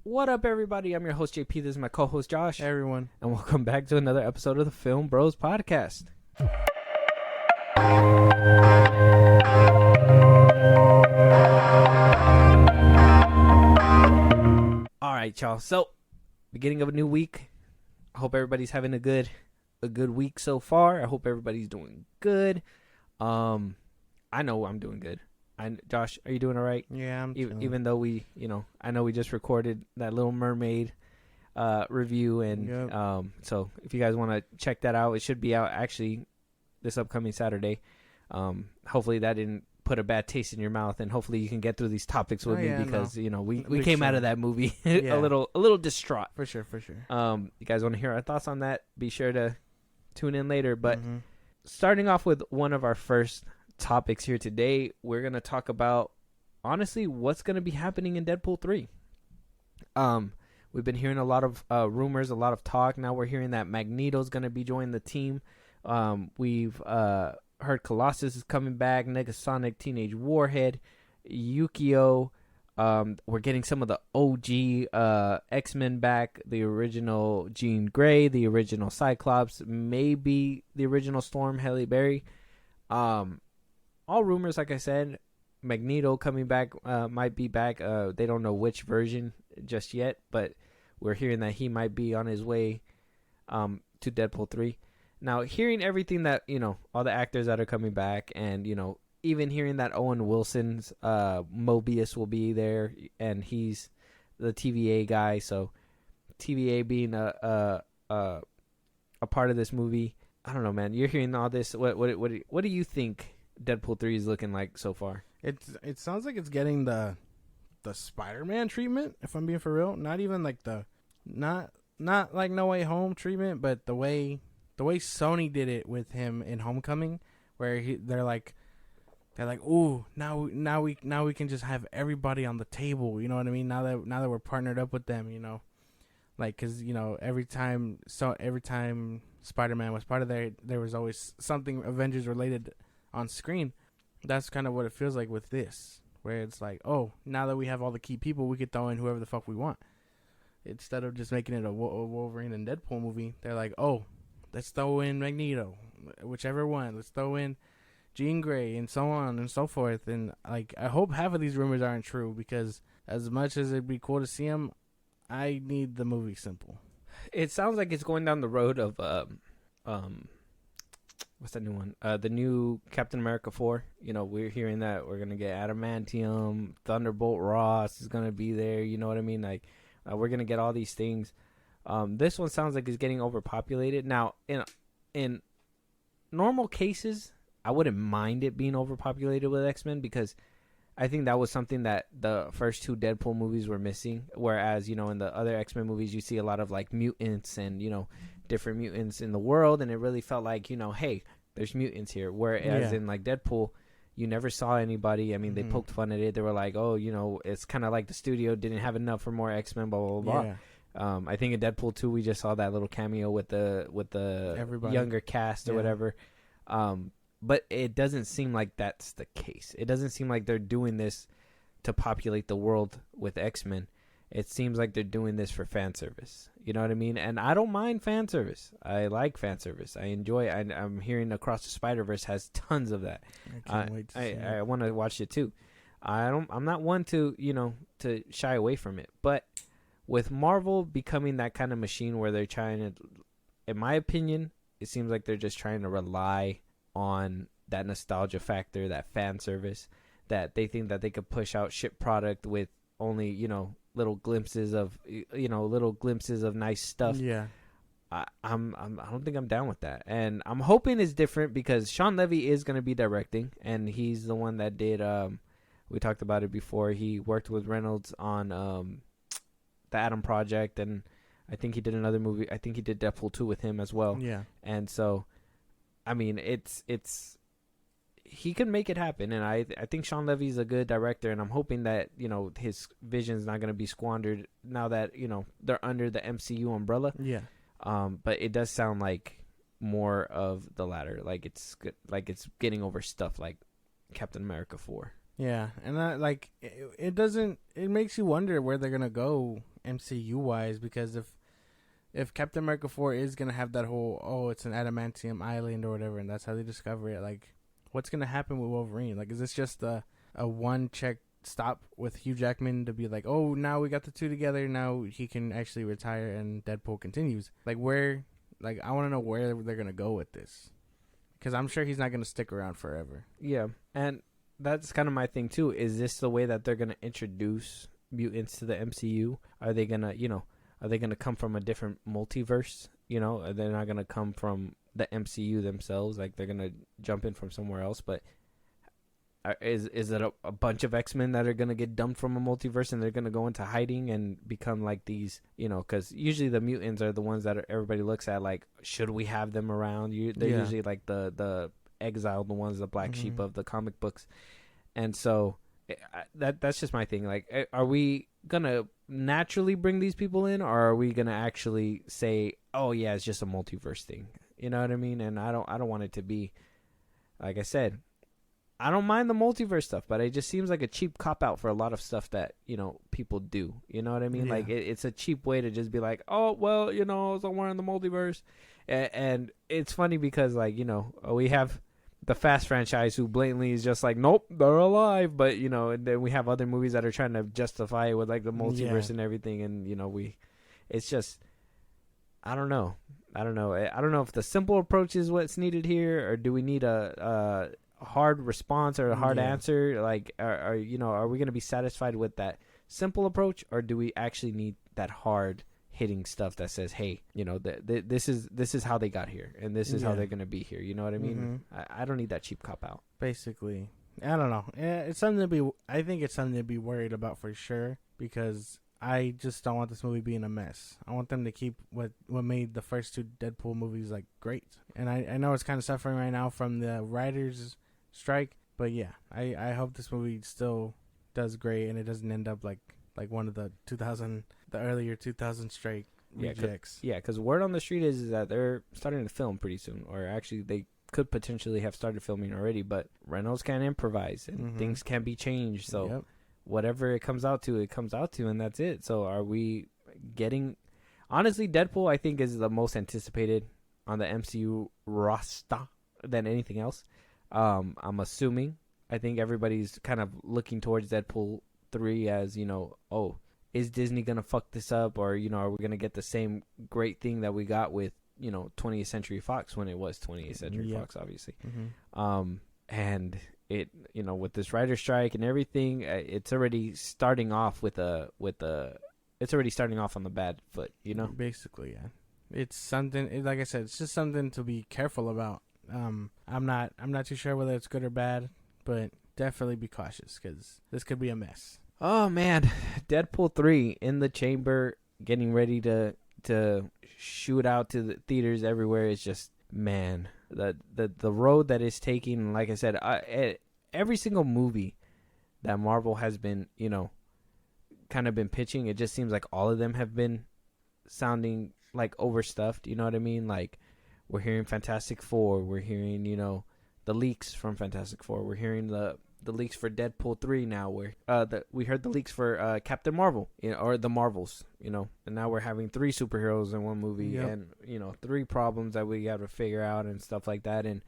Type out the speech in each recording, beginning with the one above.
What up, everybody? I'm your host, JP. This is my co-host, Josh. Hey, everyone. And welcome back to another episode of the FilmBros podcast. All right, y'all. So, beginning of a new week. I hope everybody's having a good week so far. I hope everybody's doing good. I know I'm doing good. Josh, are you doing all right? Yeah, I'm even though we, I know we just recorded that Little Mermaid review, and Yep. So if you guys want to check that out, it should be out actually this upcoming Saturday. Hopefully that didn't put a bad taste in your mouth, and hopefully you can get through these topics with me because we came out of that movie Yeah. a little distraught. For sure. You guys want to hear our thoughts on that? Be sure to tune in later. But Mhm. starting off with one of our first topics here today, we're going to talk about, honestly, what's going to be happening in Deadpool 3. We've been hearing a lot of rumors, a lot of talk. Now we're hearing that Magneto's going to be joining the team. We've heard Colossus is coming back, Negasonic, Teenage Warhead, Yukio. We're getting some of the OG X-Men back, the original Jean Grey, the original Cyclops, maybe the original Storm, Halle Berry. All rumors, like I said. Magneto coming back, might be back. They don't know which version just yet, but we're hearing that he might be on his way to Deadpool 3. Now, hearing everything that, all the actors that are coming back, and, even hearing that Owen Wilson's Mobius will be there, and he's the TVA guy, so TVA being a part of this movie. I don't know, man. You're hearing all this. What do you think Deadpool 3 is looking like so far? It sounds like it's getting the Spider-Man treatment, if I'm being for real. Not even like the not like No Way Home treatment, but the way Sony did it with him in Homecoming, where they're like, ooh, now we can just have everybody on the table. You know what I mean? Now that we're partnered up with them, like, because every time Spider-Man was part of there was always something Avengers related on screen. That's kind of what it feels like with this, where it's like, oh, now that we have all the key people, we could throw in whoever the fuck we want. Instead of just making it a Wolverine and Deadpool movie, they're like, oh, let's throw in Magneto, whichever one. Let's throw in Jean Grey, and so on and so forth. And like, I hope half of these rumors aren't true, because as much as it'd be cool to see them, I need the movie simple. It sounds like it's going down the road of what's that new one? The new Captain America 4. We're hearing that we're gonna get Adamantium, Thunderbolt Ross is gonna be there. You know what I mean? Like, we're gonna get all these things. This one sounds like it's getting overpopulated. Now, in normal cases, I wouldn't mind it being overpopulated with X-Men, because I think that was something that the first two Deadpool movies were missing. Whereas, in the other X-Men movies, you see a lot of like mutants and, different mutants in the world. And it really felt like, hey, there's mutants here. Whereas in like Deadpool, you never saw anybody. I mean, they poked fun at it. They were like, oh, it's kind of like the studio didn't have enough for more X-Men, blah, blah, blah. Yeah. I think in Deadpool 2, we just saw that little cameo with the Everybody. younger cast or whatever. But it doesn't seem like that's the case. It doesn't seem like they're doing this to populate the world with X-Men. It seems like they're doing this for fan service. You know what I mean? And I don't mind fan service. I like fan service. I enjoy it. I'm hearing Across the Spider-Verse has tons of that. I can't wait to see it. I want to watch it too. I'm not one to, to shy away from it. But with Marvel becoming that kind of machine where they're trying to, in my opinion, it seems like they're just trying to rely on that nostalgia factor, that fan service, that they think that they could push out shit product with only, little glimpses of nice stuff. Yeah. I don't think I'm down with that. And I'm hoping it's different, because Sean Levy is going to be directing, and he's the one that did, we talked about it before. He worked with Reynolds on the Atom Project, and I think he did another movie. I think he did Deadpool 2 with him as well. Yeah. And so, I mean, it's he can make it happen, and I think Sean Levy's a good director, and I'm hoping that his vision's not going to be squandered now that they're under the MCU umbrella. Yeah. But it does sound like more of the latter, like it's good, like it's getting over stuff like Captain America 4. Yeah, and it makes you wonder where they're gonna go MCU wise, because if Captain America 4 is gonna have that whole it's an adamantium island or whatever, and that's how they discover it, like what's gonna happen with Wolverine? Like, is this just a one check stop with Hugh Jackman to be like, oh, now we got the two together, now he can actually retire and Deadpool continues? Like, where? Like, I want to know where they're gonna go with this, because I'm sure he's not gonna stick around forever. Yeah, and that's kind of my thing too. Is this the way that they're gonna introduce mutants to the MCU? Are they gonna, are they gonna come from a different multiverse? They're not gonna come from the MCU themselves. Like, they're gonna jump in from somewhere else. But is it a bunch of X-Men that are gonna get dumped from a multiverse and they're gonna go into hiding and become like these? Because usually the mutants are the ones that everybody looks at like, should we have them around? They're usually like the exiled, the ones, the black sheep of the comic books. And so that's just my thing. Like, are we gonna naturally bring these people in, or are we gonna actually say, oh yeah, it's just a multiverse thing? You know what I mean? And I don't want it to be, like I said, I don't mind the multiverse stuff, but it just seems like a cheap cop out for a lot of stuff that people do. You know what I mean? Yeah. Like, it's a cheap way to just be like, oh well, somewhere in the multiverse. And it's funny because, like, we have the Fast franchise who blatantly is just like, nope, they're alive. But, and then we have other movies that are trying to justify it with like the multiverse and everything. And, it's just, I don't know. I don't know if the simple approach is what's needed here, or do we need a hard response or a hard answer? Like, are we going to be satisfied with that simple approach, or do we actually need that hard hitting stuff that says, hey, this is how they got here, and this is how they're gonna be here? You know what I mean? I don't need that cheap cop out. Basically, I don't know. It's something to be. I think it's something to be worried about for sure, because I just don't want this movie being a mess. I want them to keep what made the first two Deadpool movies like great. And I know it's kind of suffering right now from the writers' strike, but yeah, I hope this movie still does great and it doesn't end up like one of the earlier 2000 strike rejects. Yeah, because word on the street is that they're starting to film pretty soon, or actually they could potentially have started filming already, but Reynolds can't improvise and things can be changed. So whatever it comes out to, and that's it. So are we getting... Honestly, Deadpool, I think, is the most anticipated on the MCU roster than anything else. I'm assuming. I think everybody's kind of looking towards Deadpool 3 as, is Disney going to fuck this up? Or, are we going to get the same great thing that we got with, 20th Century Fox when it was 20th Century Fox, obviously. And it, with this writer strike and everything, it's already starting off it's already starting off on the bad foot, Basically, yeah. It's something, like I said, it's just something to be careful about. I'm not too sure whether it's good or bad, but definitely be cautious, because this could be a mess. Oh man, Deadpool 3 in the chamber, getting ready to shoot out to the theaters everywhere. Is just, man, the road that it's taking. Like I said, every single movie that Marvel has been, kind of been pitching, it just seems like all of them have been sounding like overstuffed. You know what I mean? Like, we're hearing Fantastic Four, we're hearing, the leaks from Fantastic Four, we're hearing the leaks for Deadpool 3 now, where we heard the leaks for Captain Marvel, or the Marvels, and now we're having 3 superheroes in one movie, and 3 problems that we got to figure out and stuff like that. And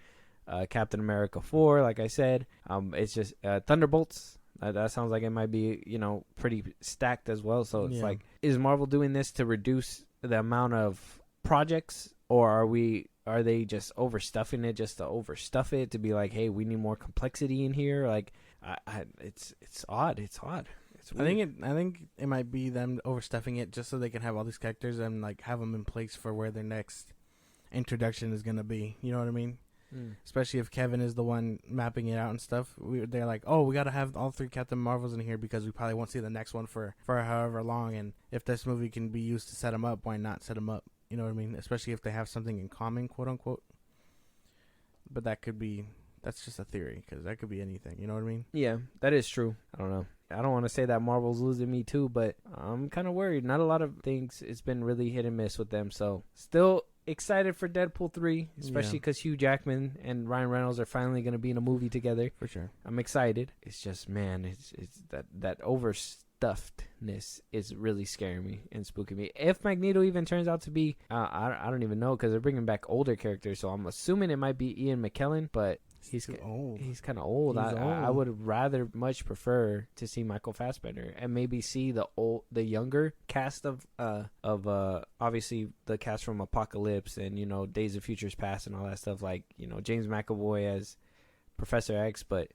Captain America 4, like I said, it's just Thunderbolts. That sounds like it might be, pretty stacked as well. So it's like, is Marvel doing this to reduce the amount of projects, or are they just overstuffing it just to overstuff it, to be like, hey, we need more complexity in here? Like, it's odd. It's odd. It's weird. I think it might be them overstuffing it just so they can have all these characters and like have them in place for where their next introduction is gonna be. You know what I mean? Especially if Kevin is the one mapping it out and stuff. They're like, oh, we gotta have all 3 Captain Marvels in here because we probably won't see the next one for however long. And if this movie can be used to set them up, why not set them up? You know what I mean? Especially if they have something in common, quote unquote. But that's just a theory, because that could be anything. You know what I mean? Yeah, that is true. I don't know. I don't want to say that Marvel's losing me too, but I'm kind of worried. Not a lot of things. It's been really hit and miss with them. So still excited for Deadpool 3, especially because Hugh Jackman and Ryan Reynolds are finally going to be in a movie together. For sure. I'm excited. It's just, man, it's that overstuffed stuffedness is really scaring me and spooking me. If Magneto even turns out to be, I don't even know, because they're bringing back older characters, so I'm assuming it might be Ian McKellen, but he's old. He's kind of old. I would rather much prefer to see Michael Fassbender and maybe see the younger cast of obviously the cast from Apocalypse and Days of Futures Past and all that stuff, like James McAvoy as Professor X. But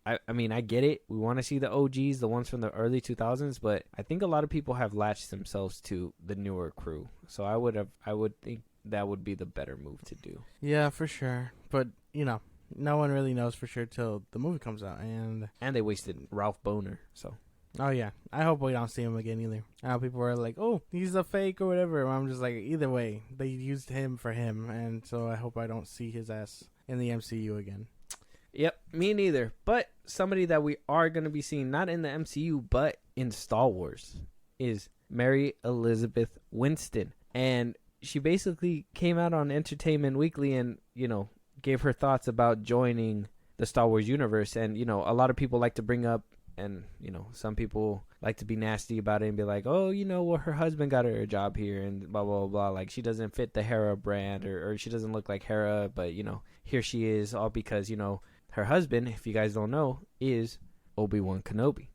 I mean, I get it. We want to see the OGs, the ones from the early 2000s, but I think a lot of people have latched themselves to the newer crew. So I would think that would be the better move to do. Yeah, for sure. But no one really knows for sure till the movie comes out, and they wasted Ralph Boner. So, oh yeah, I hope we don't see him again either. People are like, "Oh, he's a fake" or whatever. I'm just like, either way, they used him for him, and so I hope I don't see his ass in the MCU again. Yep, me neither. But somebody that we are going to be seeing, not in the MCU, but in Star Wars, is Mary Elizabeth Winstead, and she basically came out on Entertainment Weekly and gave her thoughts about joining the Star Wars universe. And a lot of people like to bring up, and some people like to be nasty about it and be like, oh, well, her husband got her a job here and blah blah blah, like she doesn't fit the Hera brand, or she doesn't look like Hera, but here she is, all because her husband, if you guys don't know, is Obi-Wan Kenobi,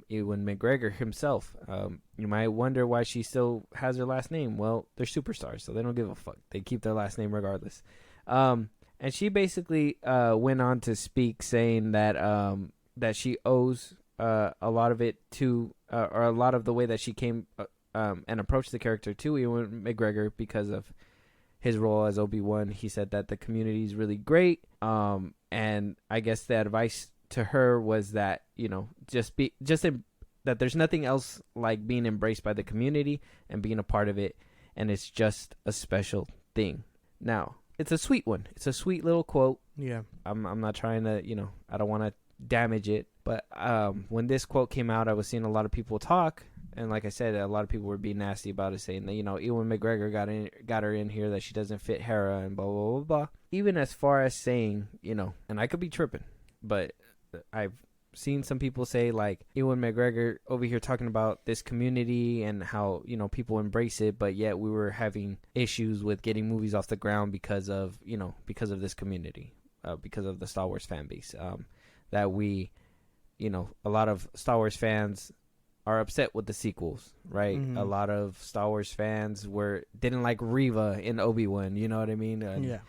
Ewan McGregor himself. You might wonder why she still has her last name. Well, they're superstars, so they don't give a fuck. They keep their last name regardless. And she basically went on to speak, saying that that she owes a lot of it to, or a lot of the way that she came and approached the character to Ewan McGregor because of his role as Obi-Wan. He said that the community is really great, and I guess the advice to her was that that there's nothing else like being embraced by the community and being a part of it, and it's just a special thing. Now, it's a sweet one. It's a sweet little quote. Yeah. I'm not trying to, I don't want to damage it. But when this quote came out, I was seeing a lot of people talk. And like I said, a lot of people were being nasty about it, saying that, Ewan McGregor got her in here, that she doesn't fit Hera and blah, blah, blah, blah. Even as far as saying, and I could be tripping, but I've seen some people say, like, Ewan McGregor over here talking about this community and how people embrace it, but yet we were having issues with getting movies off the ground because of this community, because of the Star Wars fan base, that we a lot of Star Wars fans are upset with the sequels, right? Mm-hmm. A lot of Star Wars fans didn't like Reva in Obi-Wan, you know what I mean? Yeah.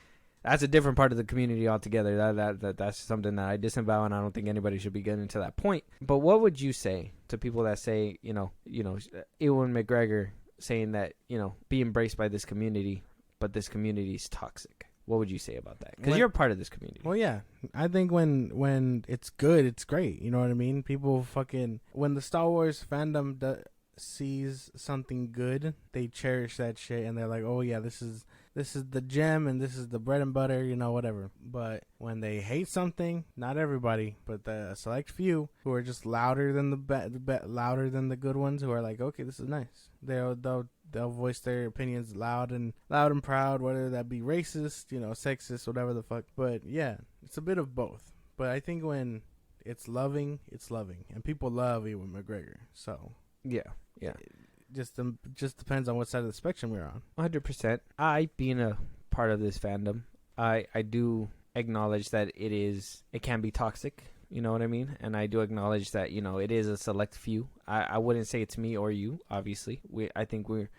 That's a different part of the community altogether. That's something that I disavow, and I don't think anybody should be getting to that point. But what would you say to people that say, Ewan McGregor saying that, be embraced by this community, but this community is toxic? What would you say about that? Because you're a part of this community. Well, yeah. I think when it's good, it's great. You know what I mean? People when the Star Wars fandom sees something good, they cherish that shit, and they're like, oh yeah, this is the gem, and this is the bread and butter, whatever. But when they hate something, not everybody, but the select few who are just louder than louder than the good ones, who are like, okay, this is nice. They'll voice their opinions loud and proud, whether that be racist, sexist, whatever the fuck. But yeah, it's a bit of both. But I think when it's loving, and people love Ewan McGregor. So yeah. It just depends on what side of the spectrum we're on. 100%. I, being a part of this fandom, I do acknowledge that it can be toxic. You know what I mean? And I do acknowledge that, it is a select few. I wouldn't say it's me or you, obviously. I think we're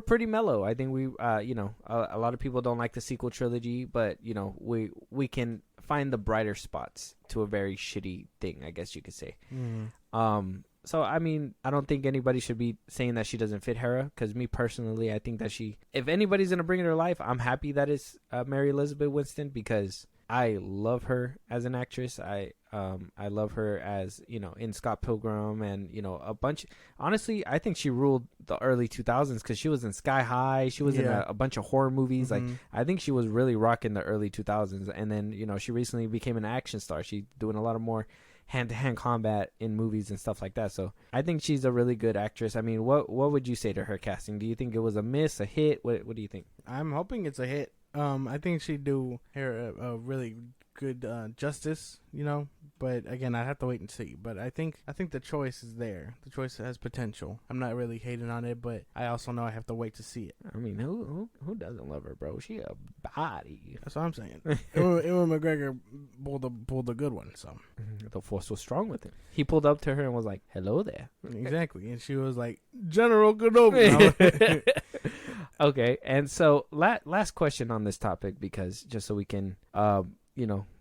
pretty mellow. I think we, a lot of people don't like the sequel trilogy, but, we can find the brighter spots to a very shitty thing, I guess you could say. Mm-hmm. So, I mean, I don't think anybody should be saying that she doesn't fit Hera, because me personally, I think that if anybody's going to bring it to life, I'm happy that it's Mary Elizabeth Winstead, because I love her as an actress. I love her as, in Scott Pilgrim and, a bunch. Honestly, I think she ruled the early 2000s because she was in Sky High. She was in a bunch of horror movies. Mm-hmm. Like, I think she was really rocking the early 2000s. And then, she recently became an action star. She's doing a lot of more hand-to-hand combat in movies and stuff like that. So I think she's a really good actress. I mean, what would you say to her casting? Do you think it was a miss, a hit? What do you think? I'm hoping it's a hit. I think she'd do a really justice, you know. But again, I'd have to wait and see. But I think the choice is there. The choice has potential. I'm not really hating on it, but I also know I have to wait to see it. I mean, who doesn't love her, bro? She a body. That's what I'm saying. Ewan McGregor pulled a good one. So the force was strong with him. He pulled up to her and was like, "Hello there." Exactly, and she was like, "General Kenobi." Okay, and so last question on this topic, because just so we can,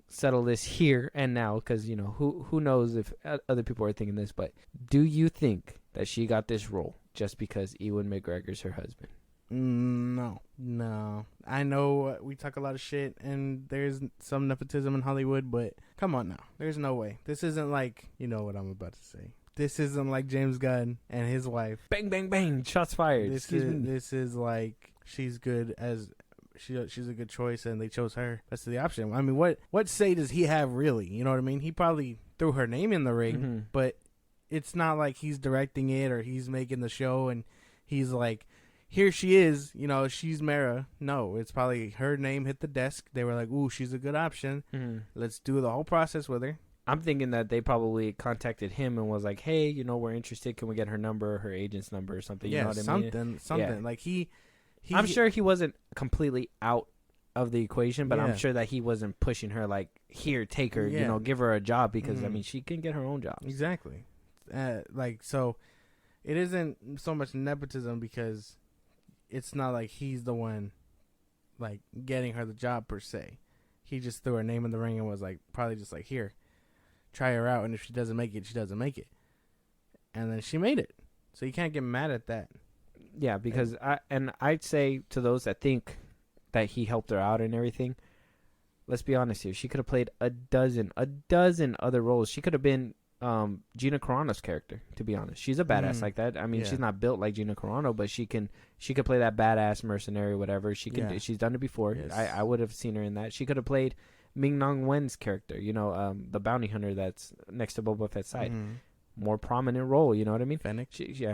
settle this here and now, because who knows if other people are thinking this, but do you think that she got this role just because Ewan McGregor's her husband? No. I know we talk a lot of shit, and there's some nepotism in Hollywood, but come on now, there's no way. This isn't like, you know what I'm about to say. This isn't like James Gunn and his wife. Bang, bang, bang. Shots fired. This is like she's good as she's a good choice, and they chose her. That's the option. I mean, what say does he have really? You know what I mean? He probably threw her name in the ring, but it's not like he's directing it or he's making the show and he's like, here she is. You know, she's Mara. No, it's probably her name hit the desk. They were like, ooh, she's a good option. Let's do the whole process with her. I'm thinking that they probably contacted him and was like, hey, we're interested. Can we get her number, her agent's number or something? You know what I mean? Something. Yeah. Like I'm sure he wasn't completely out of the equation, but I'm sure that he wasn't pushing her like, here, take her, give her a job, because, I mean, she can get her own job. Exactly. So it isn't so much nepotism because it's not like he's the one, like, getting her the job per se. He just threw her name in the ring and was like, probably just like, here. Try her out, and if she doesn't make it, she doesn't make it. And then she made it. So you can't get mad at that. Yeah, because I'd say to those that think that he helped her out and everything, let's be honest here. She could have played a dozen other roles. She could have been Gina Carano's character, to be honest. She's a badass like that. I mean, she's not built like Gina Carano, but she could play that badass mercenary or whatever. She can she's done it before. Yes. I would have seen her in that. She could have played Ming-Na Wen's character, the bounty hunter that's next to Boba Fett's side. More prominent role, you know what I mean? Fennec.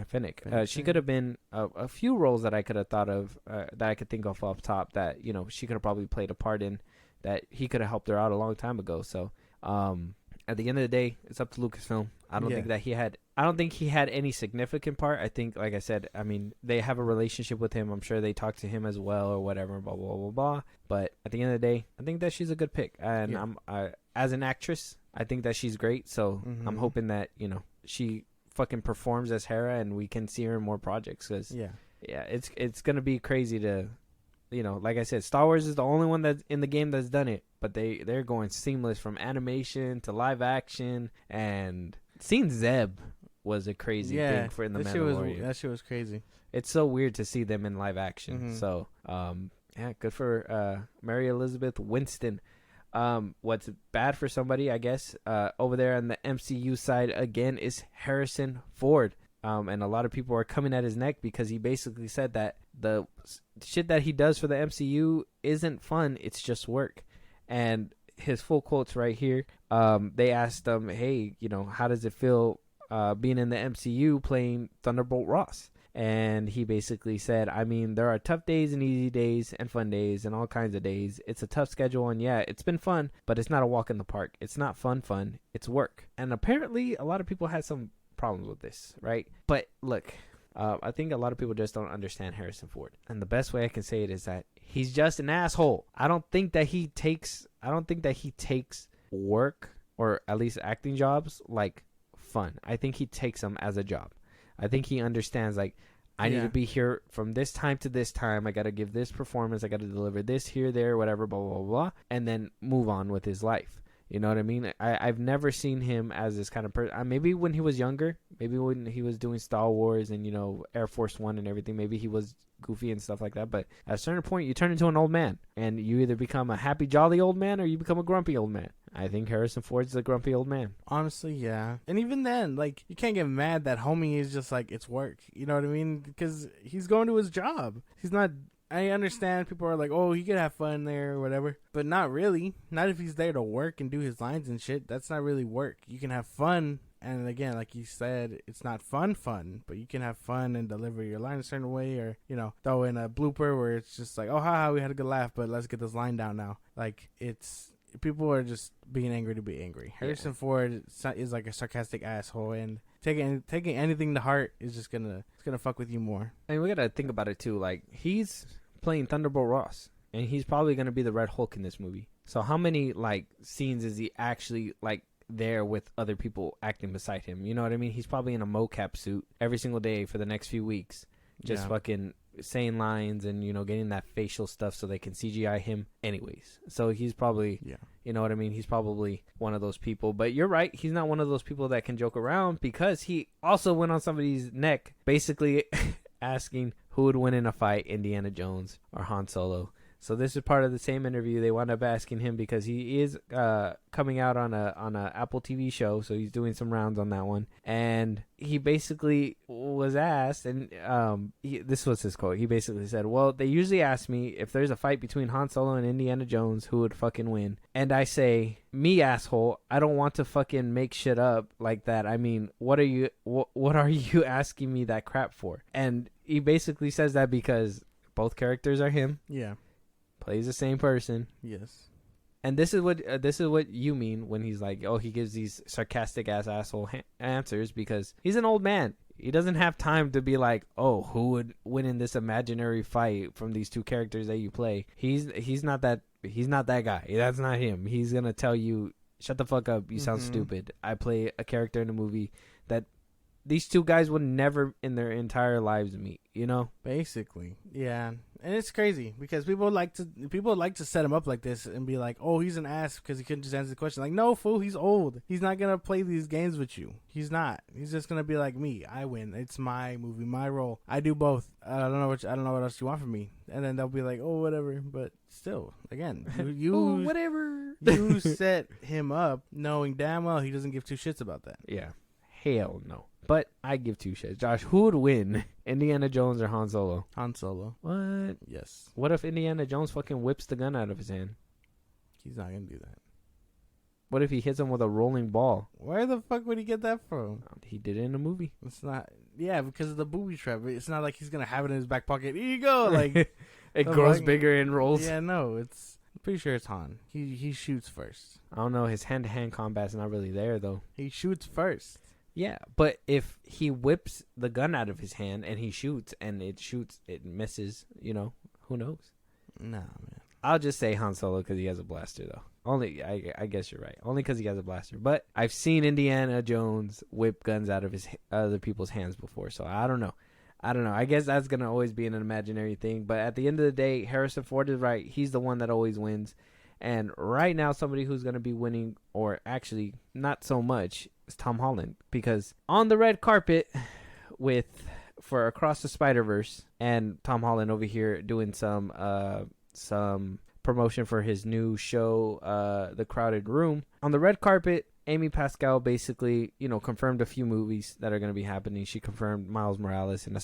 Fennec. She could have been a few roles that I could have thought of, that I could think of off top, that, she could have probably played a part in, that he could have helped her out a long time ago. So, at the end of the day, it's up to Lucasfilm. I don't think he had any significant part. I think, like I said, I mean, they have a relationship with him. I'm sure they talk to him as well or whatever, blah, blah, blah, blah. But at the end of the day, I think that she's a good pick. And as an actress, I think that she's great. So I'm hoping that, she fucking performs as Hera and we can see her in more projects. Cause it's going to be crazy to, like I said, Star Wars is the only one that's in the game that's done it. But they're going seamless from animation to live action, and seeing Zeb was a crazy thing for in the Mandalorian. That shit was crazy. It's so weird to see them in live action. So, good for Mary Elizabeth Winstead. What's bad for somebody, I guess, over there on the MCU side again is Harrison Ford. And a lot of people are coming at his neck because he basically said that the shit that he does for the MCU isn't fun. It's just work. And his full quotes right here. They asked him, hey, how does it feel being in the MCU playing Thunderbolt Ross? And he basically said, I mean, there are tough days and easy days and fun days and all kinds of days. It's a tough schedule, and it's been fun, but it's not a walk in the park. It's not fun. It's work. And apparently a lot of people had some problems with this, right? But look, I think a lot of people just don't understand Harrison Ford. And the best way I can say it is that he's just an asshole. I don't think that he takes work, or at least acting jobs, like fun. I think he takes them as a job. I think he understands, like, I need to be here from this time to this time. I got to give this performance. I got to deliver this here, there, whatever, blah, blah, blah, and then move on with his life. You know what I mean? I've never seen him as this kind of person. Maybe when he was younger, maybe when he was doing Star Wars and, Air Force One and everything, maybe he was goofy and stuff like that. But at a certain point, you turn into an old man, and you either become a happy, jolly old man or you become a grumpy old man. I think Harrison Ford's a grumpy old man. Honestly, yeah. And even then, like, you can't get mad that homie is just like, it's work. You know what I mean? Because he's going to his job. He's not... I understand people are like, oh, he could have fun there or whatever. But not really. Not if he's there to work and do his lines and shit. That's not really work. You can have fun. And again, like you said, it's not fun. But you can have fun and deliver your line a certain way. Or, throw in a blooper where it's just like, oh, haha, we had a good laugh. But let's get this line down now. Like, it's people are just being angry to be angry. Harrison Ford is like a sarcastic asshole, and taking anything to heart is just gonna fuck with you more. I mean, we gotta think about it too. Like, he's playing Thunderbolt Ross, and he's probably gonna be the Red Hulk in this movie. So how many like scenes is he actually like there with other people acting beside him? You know what I mean? He's probably in a mocap suit every single day for the next few weeks, just fucking saying lines and, you know, getting that facial stuff so they can CGI him anyways. So he's probably, you know what I mean? He's probably one of those people. But you're right. He's not one of those people that can joke around, because he also went on somebody's neck basically asking who would win in a fight, Indiana Jones or Han Solo. So this is part of the same interview. They wound up asking him because he is coming out on a Apple TV show, so he's doing some rounds on that one. And he basically was asked, and this was his quote. He basically said, "Well, they usually ask me if there's a fight between Han Solo and Indiana Jones, who would fucking win? And I say, me, asshole. I don't want to fucking make shit up like that. I mean, what are you asking me that crap for?" And he basically says that because both characters are him. Yeah. Plays the same person. Yes. And this is what you mean when he's like, oh, he gives these sarcastic ass asshole answers, because he's an old man. He doesn't have time to be like, oh, who would win in this imaginary fight from these two characters that you play. He's not that guy. That's not him. He's gonna tell you, shut the fuck up. You sound stupid. I play a character in a movie that these two guys would never in their entire lives meet, you know? Basically. Yeah. And it's crazy because people like to set him up like this and be like, oh, he's an ass because he couldn't just answer the question. Like, no, fool, he's old. He's not going to play these games with you. He's not. He's just going to be like me. I win. It's my movie, my role. I do both. I don't know what else you want from me. And then they'll be like, oh, whatever. But still, again, you oh, whatever. You set him up knowing damn well he doesn't give two shits about that. Yeah. Hell no. But I give two shits. Josh, who would win, Indiana Jones or Han Solo? Han Solo. What? Yes. What if Indiana Jones fucking whips the gun out of his hand? He's not going to do that. What if he hits him with a rolling ball? Where the fuck would he get that from? He did it in a movie. It's not... Yeah, because of the booby trap. It's not like he's going to have it in his back pocket. Here you go. Like it grows bigger and rolls. Yeah, no. I'm pretty sure it's Han. He shoots first. I don't know. His hand-to-hand combat's not really there, though. He shoots first. Yeah, but if he whips the gun out of his hand and he shoots and it misses, you know, who knows? Nah, man. I'll just say Han Solo because he has a blaster, though. I guess you're right. Only because he has a blaster. But I've seen Indiana Jones whip guns out of other people's hands before, so I don't know. I guess that's going to always be an imaginary thing. But at the end of the day, Harrison Ford is right. He's the one that always wins. And right now, somebody who's going to be winning, or actually not so much, is Tom Holland. Because on the red carpet for Across the Spider-Verse, and Tom Holland over here doing some promotion for his new show, The Crowded Room. On the red carpet, Amy Pascal basically, you know, confirmed a few movies that are going to be happening. She confirmed Miles Morales and the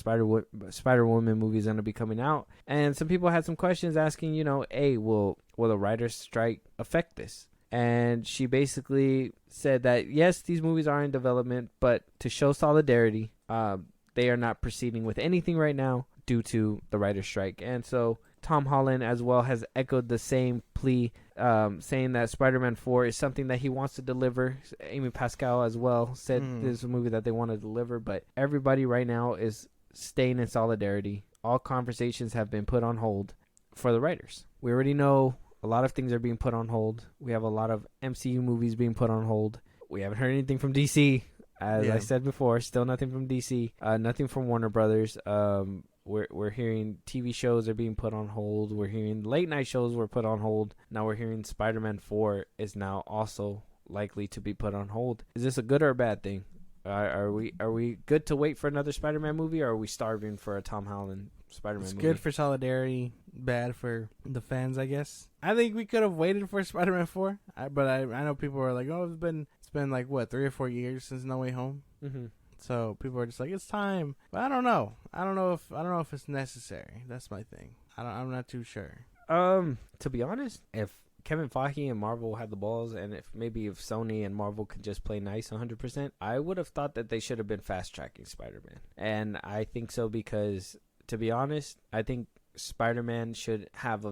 Spider-Woman movie is going to be coming out. And some people had some questions asking, you know, hey, will the writer's strike affect this? And she basically said that, yes, these movies are in development, but to show solidarity, they are not proceeding with anything right now due to the writer's strike. And so Tom Holland as well has echoed the same plea, saying that Spider-Man 4 is something that he wants to deliver. Amy Pascal as well said this is a movie that they want to deliver, but everybody right now is staying in solidarity. All conversations have been put on hold for the writers. We already know a lot of things are being put on hold. We have a lot of MCU movies being put on hold. We haven't heard anything from DC. As I said before, still nothing from DC. Nothing from Warner Brothers. We're hearing TV shows are being put on hold. We're hearing late night shows were put on hold. Now we're hearing Spider-Man 4 is now also likely to be put on hold. Is this a good or a bad thing? Are we good to wait for another Spider-Man movie, or are we starving for a Tom Holland Spider-Man movie? It's good for solidarity, bad for the fans, I guess. I think we could have waited for Spider-Man 4, but I know people are like, oh, it's been like what, 3 or 4 years since No Way Home. Mm-hmm. So people are just like, it's time. But I don't know. I don't know if it's necessary. That's my thing. I'm not too sure. To be honest, if Kevin Feige and Marvel had the balls, and if Sony and Marvel could just play nice 100%, I would have thought that they should have been fast-tracking Spider-Man. And I think so because, to be honest, I think Spider-Man should have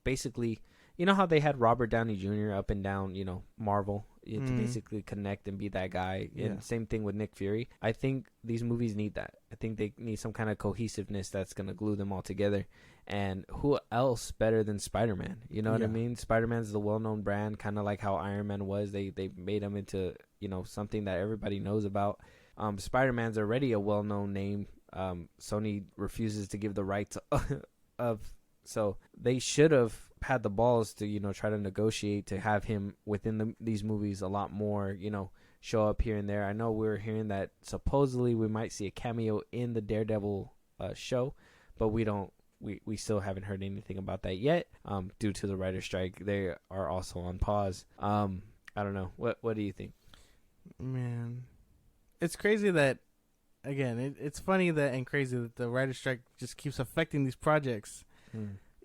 basically you know how they had Robert Downey Jr. up and down, Marvel, to Mhm. basically connect and be that guy. Yeah. And same thing with Nick Fury. I think these movies need that. I think they need some kind of cohesiveness that's going to glue them all together. And who else better than Spider-Man? You know what I Yeah. mean? Spider-Man's the well-known brand, kind of like how Iron Man was. They made him into, something that everybody knows about. Spider-Man's already a well-known name. Sony refuses to give the rights so they should have had the balls to, try to negotiate to have him within these movies a lot more, show up here and there. I know we're hearing that supposedly we might see a cameo in the Daredevil show, but we still haven't heard anything about that yet. Due to the writer's strike, they are also on pause. I don't know. What do you think? Man, it's crazy that, again, it's funny that and crazy that the writer's strike just keeps affecting these projects.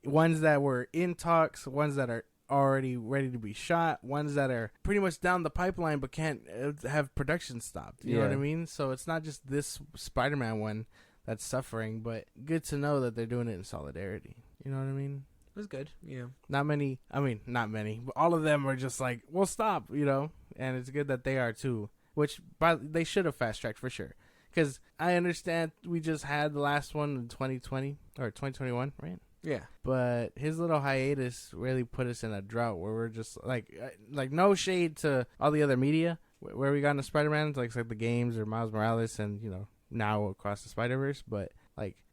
Ones that were in talks, ones that are already ready to be shot, ones that are pretty much down the pipeline but can't have production stopped. You know what I mean? So it's not just this Spider-Man one that's suffering, but good to know that they're doing it in solidarity. You know what I mean? That's good. Yeah. Not many, but all of them are just like, well, stop, and it's good that they are too, which they should have fast-tracked for sure. Because I understand we just had the last one in 2020 or 2021, right? Yeah. But his little hiatus really put us in a drought where we're just like no shade to all the other media where we got into Spider-Man, like the games or Miles Morales and, now Across the Spider-Verse. But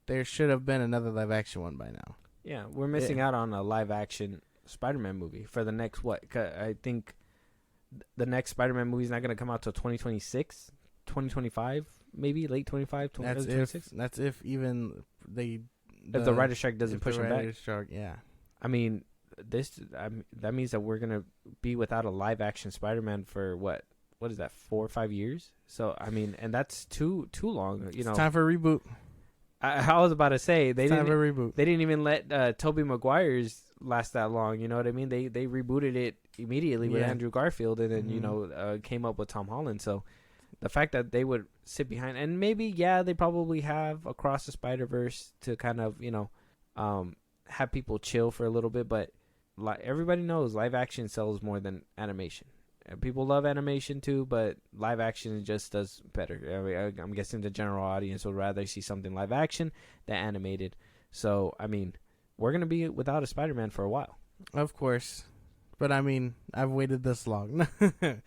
there should have been another live action one by now. Yeah, we're missing out on a live action Spider-Man movie for the next I think the next Spider-Man movie is not going to come out till 2026, 2025, maybe late 25, 2026. That's if even they. If the writer's strike doesn't push him back. Strike, yeah. I mean, that means that we're going to be without a live action Spider-Man for what is that, 4 or 5 years? So, I mean, and that's too long. It's time for a reboot. I was about to say they time for a reboot. They didn't even let Tobey Maguire's last that long. You know what I mean? They rebooted it immediately with Andrew Garfield, and then came up with Tom Holland. So the fact that they would sit behind, and maybe they probably have Across the Spider-Verse to kind of have people chill for a little bit, but everybody knows live action sells more than animation. People love animation too, but live action just does better. I mean, I'm guessing the general audience would rather see something live action than animated. So, I mean, we're going to be without a Spider-Man for a while. Of course. But, I mean, I've waited this long. And,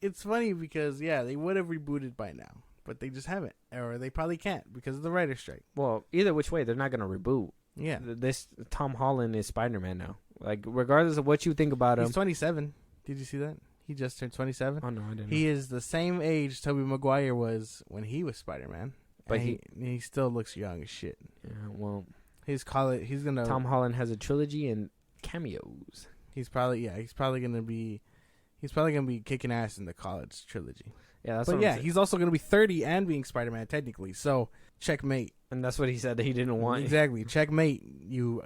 it's funny because, they would have rebooted by now. But they just haven't. Or they probably can't because of the writer's strike. Well, either which way, they're not going to reboot. Yeah. This Tom Holland is Spider-Man now. Regardless of what you think about him. He's 27. Did you see that? He just turned 27. Oh, no, I didn't. He is the same age Tobey Maguire was when he was Spider-Man. But he still looks young as shit. Yeah, well. He's going to... Tom Holland has a trilogy and cameos. He's probably going to be kicking ass in the college trilogy. Yeah, that's but what I'm saying. He's also going to be 30 and being Spider-Man technically. So, checkmate. And that's what he said that he didn't want. Exactly. Checkmate, you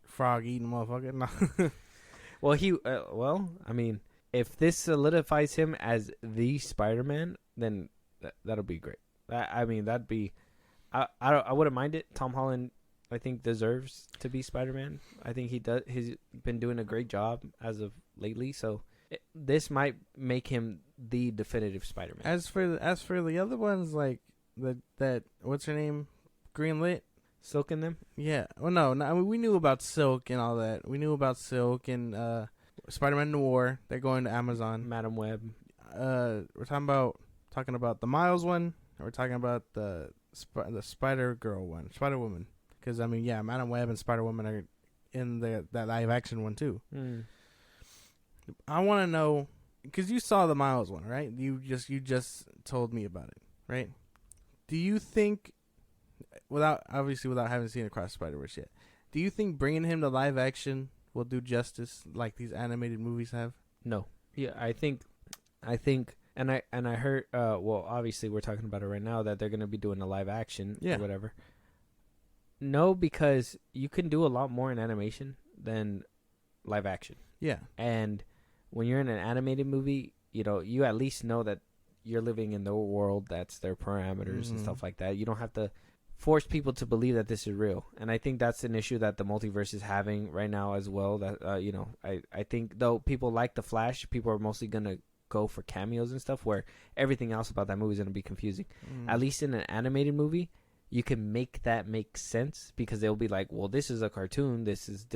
frog-eating motherfucker. No. Well, I mean, if this solidifies him as the Spider-Man, then that'll be great. I mean, that'd be... I wouldn't mind it. Tom Holland, I think, deserves to be Spider-Man. I think he does. He's been doing a great job as of lately. So this might make him the definitive Spider-Man. As for the other ones, like that what's her name, Greenlit, Silk in them. Yeah. Well, no. I mean, we knew about Silk and all that. We knew about Silk and Spider-Man Noir. They're going to Amazon. Madam Web. We're talking about the Miles one. Or we're talking about the Spider-Girl one, Spider-Woman. Because, I mean, Madam Web and Spider-Woman are in that live-action one, too. I want to know, because you saw the Miles one, right? You just told me about it, right? Do you think, without having seen Across Spider-Verse yet, do you think bringing him to live-action will do justice like these animated movies have? No. Yeah, I think... And I heard, obviously we're talking about it right now, that they're going to be doing a live action or whatever. No, because you can do a lot more in animation than live action. Yeah. And when you're in an animated movie, you at least know that you're living in their world, that's their parameters and stuff like that. You don't have to force people to believe that this is real. And I think that's an issue that the multiverse is having right now as well. That I think though people like the Flash, people are mostly gonna go for cameos and stuff, where everything else about that movie is gonna be confusing. At least in an animated movie, you can make that make sense, because they'll be like, well, this is a cartoon, this is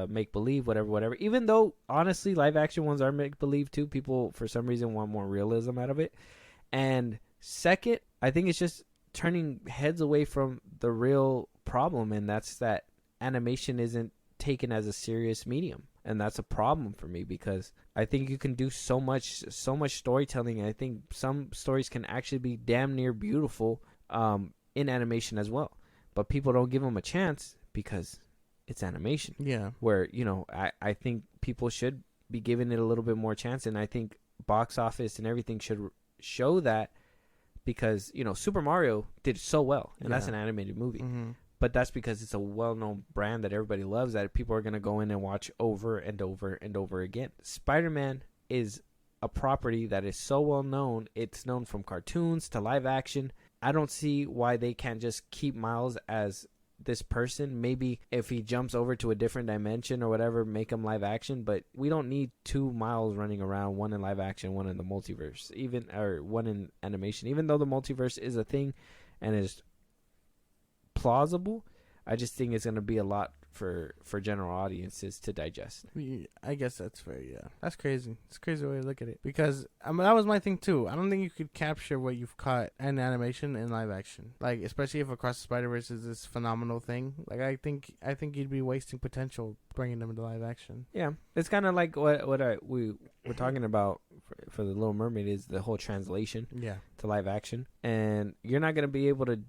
make believe, whatever. Even though honestly, live action ones are make believe too. People for some reason want more realism out of it. And second, I think it's just turning heads away from the real problem, and that's that animation isn't taken as a serious medium. And that's a problem for me, because I think you can do so much storytelling. And I think some stories can actually be damn near beautiful in animation as well. But people don't give them a chance because it's animation. Yeah. Where, I think people should be giving it a little bit more chance. And I think box office and everything should show that, because, Super Mario did so well. And that's an animated movie. Mm-hmm. But that's because it's a well-known brand that everybody loves, that people are going to go in and watch over and over and over again. Spider-Man is a property that is so well-known. It's known from cartoons to live action. I don't see why they can't just keep Miles as this person. Maybe if he jumps over to a different dimension or whatever, make him live action. But we don't need two Miles running around, one in live action, one in the multiverse, or one in animation. Even though the multiverse is a thing and is plausible, I just think it's going to be a lot for general audiences to digest. I guess that's fair. Yeah, that's crazy. It's a crazy way to look at it, because that was my thing too. I don't think you could capture what you've caught in animation in live action, like especially if Across the Spider-Verse is this phenomenal thing. Like I think you'd be wasting potential bringing them into live action. Yeah, it's kind of like what we were talking about for the Little Mermaid, is the whole translation to live action, and you're not going to be able to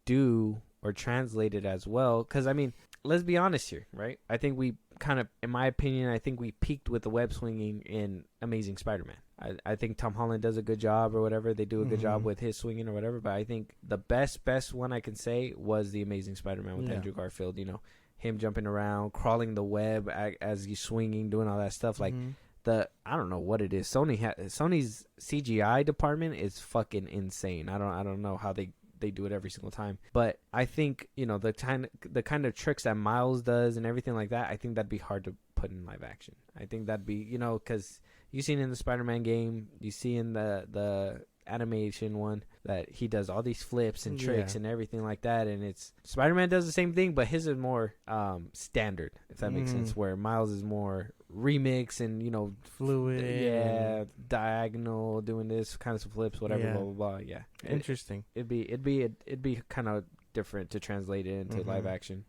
do or translate it as well, because I mean, let's be honest here, right? I think we kind of, in my opinion, I think we peaked with the web swinging in Amazing Spider-Man. I think Tom Holland does a good job, or whatever. They do a good job with his swinging or whatever, but I think the best one I can say was the Amazing Spider-Man with Andrew Garfield. Him jumping around, crawling the web as he's swinging, doing all that stuff. Like I don't know what it is. Sony's CGI department is fucking insane. I don't know how they do it every single time, but I think the kind of tricks that Miles does and everything like that, I think that'd be hard to put in live action. I think that'd be because you seen in the Spider-Man game, you see in the animation one that he does all these flips and tricks and everything like that, and it's Spider-Man does the same thing, but his is more standard, if that makes sense, where Miles is more remix and fluid, diagonal, doing this kind of flips, whatever, blah blah blah. Interesting. It'd be kind of different to translate it into live action.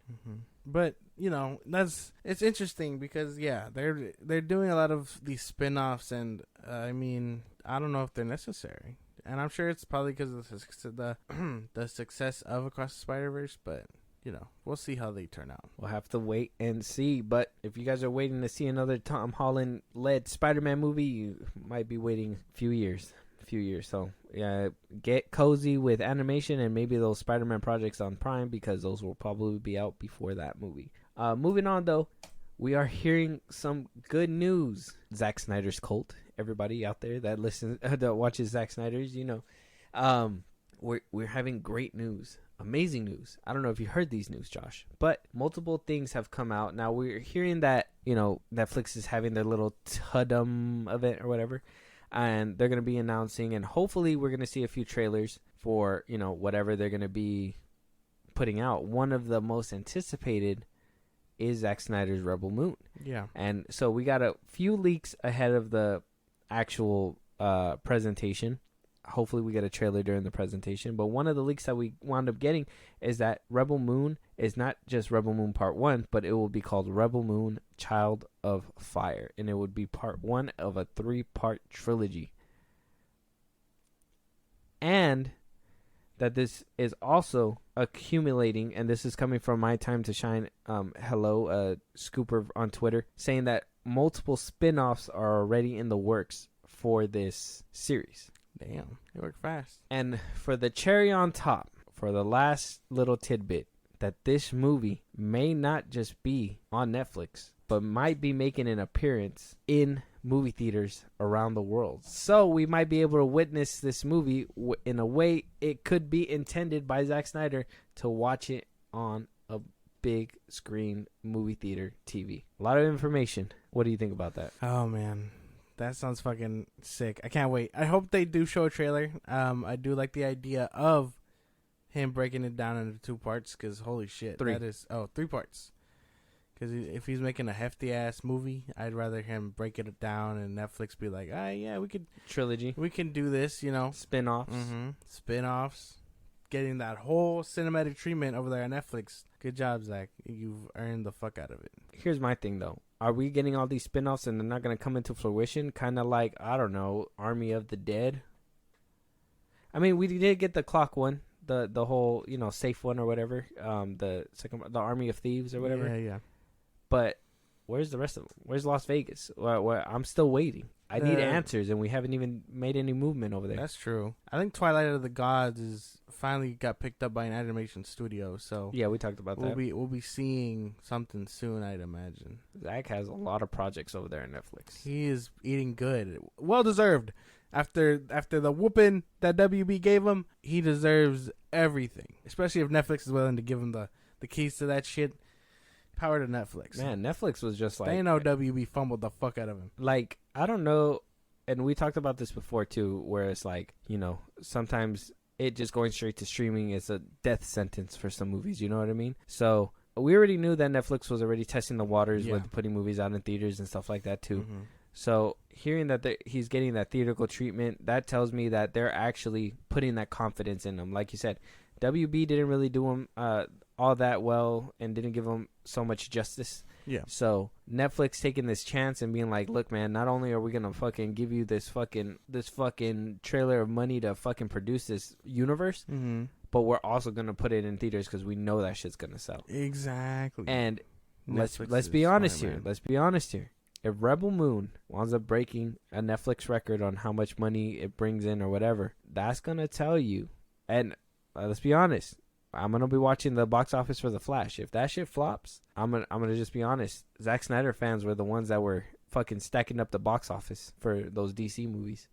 But it's interesting because they're doing a lot of these spin-offs, and I mean, I don't know if they're necessary, and I'm sure it's probably because of the success of Across the Spider-Verse, but we'll see how they turn out. We'll have to wait and see. But if you guys are waiting to see another Tom Holland led Spider-Man movie, you might be waiting a few years. So get cozy with animation and maybe those Spider-Man projects on Prime, because those will probably be out before that movie. Moving on though, we are hearing some good news. Zack Snyder's cult, everybody out there that listens that watches Zack Snyder's, we're having great news. Amazing news. I don't know if you heard these news, Josh, but multiple things have come out. Now we're hearing that, Netflix is having their little Tudum event or whatever, and they're going to be announcing, and hopefully we're going to see a few trailers for, whatever they're going to be putting out. One of the most anticipated is Zack Snyder's Rebel Moon. Yeah. And so we got a few leaks ahead of the actual presentation. Hopefully we get a trailer during the presentation, but one of the leaks that we wound up getting is that Rebel Moon is not just Rebel Moon Part 1, but it will be called Rebel Moon Child of Fire, and it would be Part 1 of a 3-part trilogy. And that this is also accumulating, and this is coming from My Time to Shine, Scooper on Twitter, saying that multiple spin-offs are already in the works for this series. Damn, it worked fast. And for the cherry on top, for the last little tidbit, that this movie may not just be on Netflix, but might be making an appearance in movie theaters around the world. So we might be able to witness this movie in a way it could be intended by Zack Snyder to watch it on a big screen movie theater TV. A lot of information. What do you think about that? Oh, man. That sounds fucking sick. I can't wait. I hope they do show a trailer. I do like the idea of him breaking it down into 2 parts, because holy shit. 3. That is, 3 parts. Because if he's making a hefty-ass movie, I'd rather him break it down and Netflix be like, yeah, we could... Trilogy. We can do this, you know. Spin-offs. Mm-hmm. Spin-offs. Getting that whole cinematic treatment over there on Netflix. Good job, Zach. You've earned the fuck out of it. Here's my thing, though. Are we getting all these spin-offs and they're not going to come into fruition? Kind of like, I don't know, Army of the Dead? I mean, we did get the clock one. The whole, you know, safe one or whatever. The Army of Thieves or whatever. Yeah. But where's the rest of them? Where's Las Vegas? I'm still waiting. I need answers, and we haven't even made any movement over there. That's true. I think Twilight of the Gods is finally got picked up by an animation studio. So yeah, we talked about that. We'll be seeing something soon, I'd imagine. Zach has a lot of projects over there on Netflix. He is eating good, well deserved. After the whooping that WB gave him, he deserves everything. Especially if Netflix is willing to give him the keys to that shit. Power to Netflix. Man, Netflix was just like... They know WB fumbled the fuck out of him. Like, I don't know, and we talked about this before too, where it's like, you know, sometimes it just going straight to streaming is a death sentence for some movies, you know what I mean? So, we already knew that Netflix was already testing the waters with putting movies out in theaters and stuff like that too. Mm-hmm. So, hearing that he's getting that theatrical treatment, that tells me that they're actually putting that confidence in him. Like you said, WB didn't really do him all that well and didn't give him so much justice. Yeah. So Netflix taking this chance and being like, look, man, not only are we gonna fucking give you this fucking trailer of money to fucking produce this universe, but we're also gonna put it in theaters because we know that shit's gonna sell. Exactly. And let's be honest here. Let's be honest here. If Rebel Moon winds up breaking a Netflix record on how much money it brings in or whatever, that's gonna tell you. And let's be honest. I'm gonna be watching the box office for The Flash. If that shit flops, I'm gonna just be honest. Zack Snyder fans were the ones that were fucking stacking up the box office for those DC movies.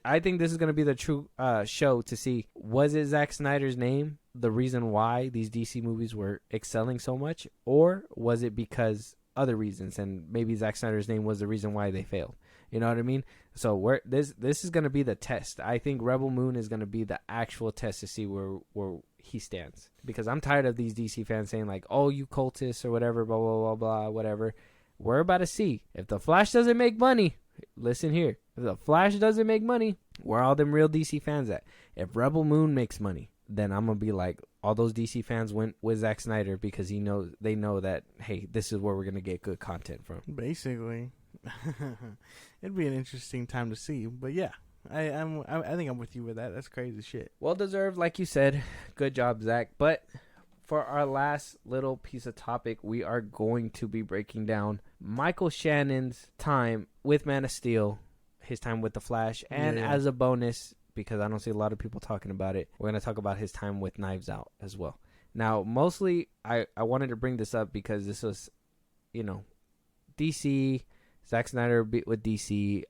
I think this is gonna be the true show to see, was it Zack Snyder's name the reason why these DC movies were excelling so much, or was it because other reasons, and maybe Zack Snyder's name was the reason why they failed. You know what I mean? So this is gonna be the test. I think Rebel Moon is gonna be the actual test to see where he stands, because I'm tired of these DC fans saying like, oh, you cultists or whatever, blah blah blah blah, whatever. We're about to see if the Flash doesn't make money. Listen here, if the Flash doesn't make money, where all them real DC fans at? If Rebel Moon makes money, then I'm gonna be like, all those DC fans went with Zack Snyder because they know that, hey, this is where we're gonna get good content from. Basically, it'd be an interesting time to see, but yeah. I think I'm with you with that. That's crazy shit. Well deserved, like you said. Good job, Zach. But for our last little piece of topic, we are going to be breaking down Michael Shannon's time with Man of Steel, his time with The Flash, and as a bonus, because I don't see a lot of people talking about it, we're going to talk about his time with Knives Out as well. Now, mostly, I wanted to bring this up because this was, you know, DC, Zack Snyder with DC,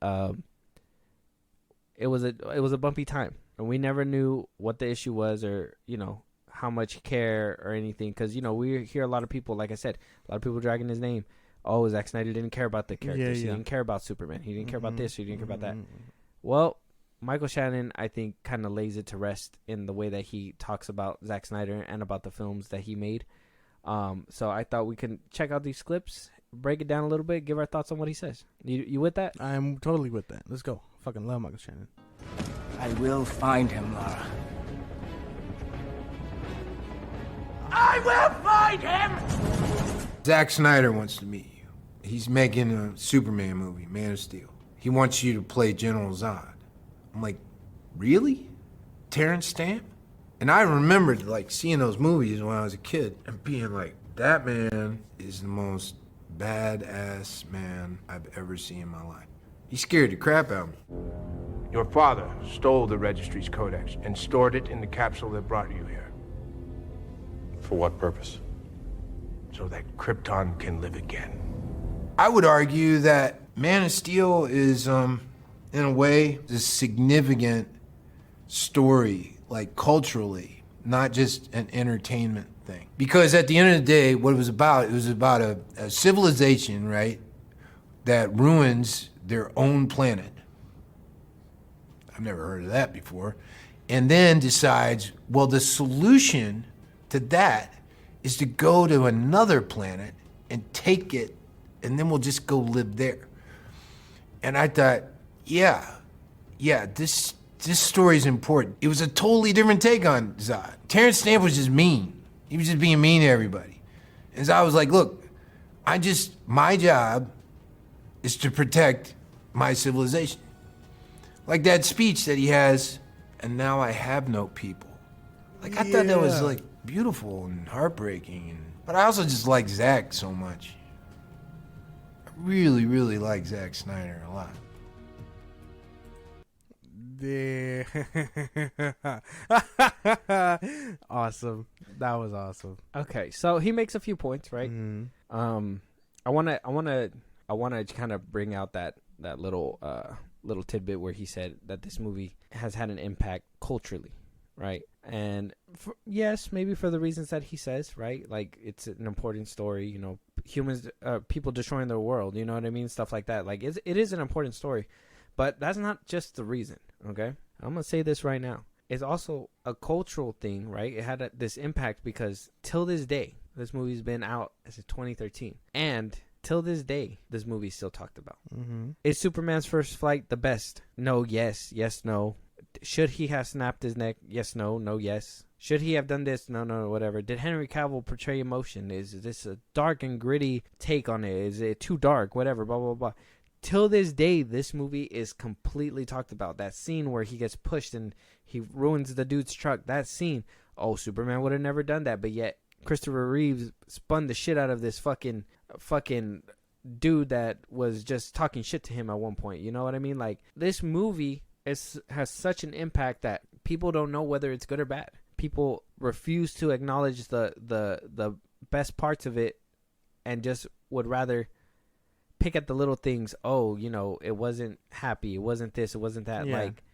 It was a bumpy time, and we never knew what the issue was, or, you know, how much care or anything, because, you know, we hear a lot of people, like I said, a lot of people dragging his name. Oh, Zack Snyder didn't care about the characters. He didn't care about Superman. He didn't care about this. He didn't care about that. Well, Michael Shannon, I think, kind of lays it to rest in the way that he talks about Zack Snyder and about the films that he made. So I thought we can check out these clips, break it down a little bit, give our thoughts on what he says. You with that? I'm totally with that. Let's go. Fucking love Michael Shannon. I will find him, Lara. I will find him! Zack Snyder wants to meet you. He's making a Superman movie, Man of Steel. He wants you to play General Zod. I'm like, really? Terrence Stamp? And I remembered, like, seeing those movies when I was a kid and being like, that man is the most badass man I've ever seen in my life. He scared the crap out of me. Your father stole the registry's codex and stored it in the capsule that brought you here. For what purpose? So that Krypton can live again. I would argue that Man of Steel is, in a way, a significant story, like culturally, not just an entertainment thing. Because at the end of the day, what it was about a civilization, right, that ruins their own planet. I've never heard of that before. And then decides, well, the solution to that is to go to another planet and take it, and then we'll just go live there. And I thought, yeah, this story is important. It was a totally different take on Zod. Terrence Stamp was just mean. He was just being mean to everybody. And Zod was like, look, my job is to protect my civilization. Like that speech that he has, and now I have no people. Like, I thought that was, like, beautiful and heartbreaking. But I also just like Zack so much. I really, really like Zack Snyder a lot. Awesome. That was awesome. Okay, so he makes a few points, right? Mm-hmm. I wanna kind of bring out that little tidbit where he said that this movie has had an impact culturally, right? And yes, maybe for the reasons that he says, right? Like, it's an important story, you know, humans, people destroying their world, you know what I mean? Stuff like that. Like, it is an important story, but that's not just the reason, okay? I'm going to say this right now. It's also a cultural thing, right? It had this impact because till this day, this movie's been out as of 2013. And till this day, this movie's still talked about. Mm-hmm. Is Superman's first flight the best? No, yes, no. Should he have snapped his neck? Yes, no, yes. Should he have done this? No, whatever. Did Henry Cavill portray emotion? Is this a dark and gritty take on it? Is it too dark? Whatever, blah, blah, blah. Till this day, this movie is completely talked about. That scene where he gets pushed and he ruins the dude's truck. That scene. Oh, Superman would have never done that. But yet, Christopher Reeves spun the shit out of this fucking dude that was just talking shit to him at one point. You know what I mean? Like, this movie has such an impact that people don't know whether it's good or bad. People refuse to acknowledge the best parts of it and just would rather pick at the little things. Oh, you know, it wasn't happy. It wasn't this. It wasn't that. Yeah. Like,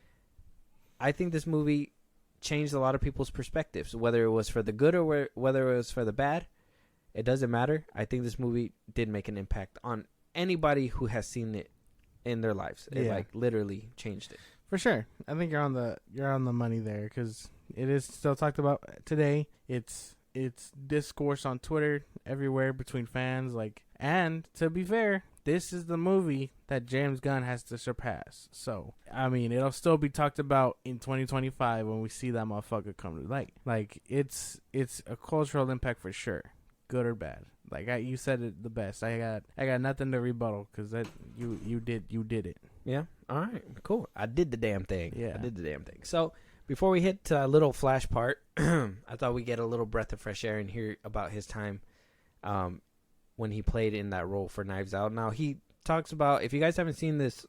I think this movie changed a lot of people's perspectives, whether it was for the good or whether it was for the bad. It doesn't matter. I think this movie did make an impact on anybody who has seen it in their lives. It like literally changed it. For sure. I think you're on the money there, because it is still talked about today. It's discourse on Twitter everywhere between fans. Like, and to be fair, this is the movie that James Gunn has to surpass. So, I mean, it'll still be talked about in 2025 when we see that motherfucker come to light. Like, it's a cultural impact for sure, good or bad. Like, you said it the best. I got nothing to rebuttal, because that you did it. Yeah. All right. Cool. I did the damn thing. Yeah. I did the damn thing. So before we hit a little flash part, I thought we'd get a little breath of fresh air and hear about his time when he played in that role for Knives Out. Now, he talks about, if you guys haven't seen this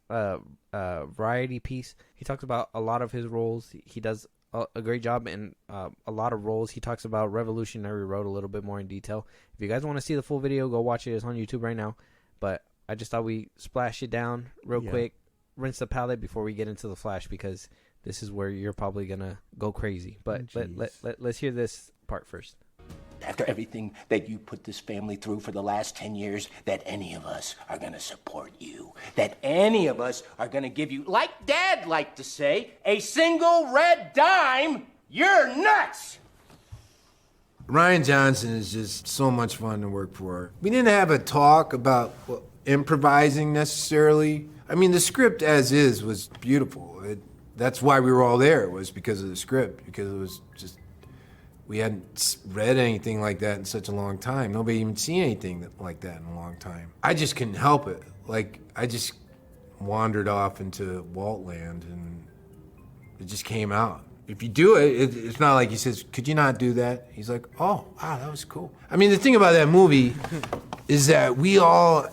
variety piece, he talks about a lot of his roles. He does a great job in a lot of roles. He talks about Revolutionary Road a little bit more in detail. If you guys want to see the full video, go watch it. It's on YouTube right now. But I just thought we splash it down real quick, rinse the palate before we get into the flash, because this is where you're probably going to go crazy. But let's hear this part first. After everything that you put this family through for the last 10 years, that any of us are going to support you. That any of us are going to give you, like Dad liked to say, a single red dime. You're nuts! Rian Johnson is just so much fun to work for. We didn't have a talk about improvising necessarily. I mean, the script as is was beautiful. That's why we were all there, was because of the script, because it was just, we hadn't read anything like that in such a long time. Nobody even seen anything like that in a long time. I just couldn't help it. Like, I just wandered off into Walt land, and it just came out. If you do it, it's not like he says, could you not do that? He's like, oh, wow, that was cool. I mean, the thing about that movie is that we all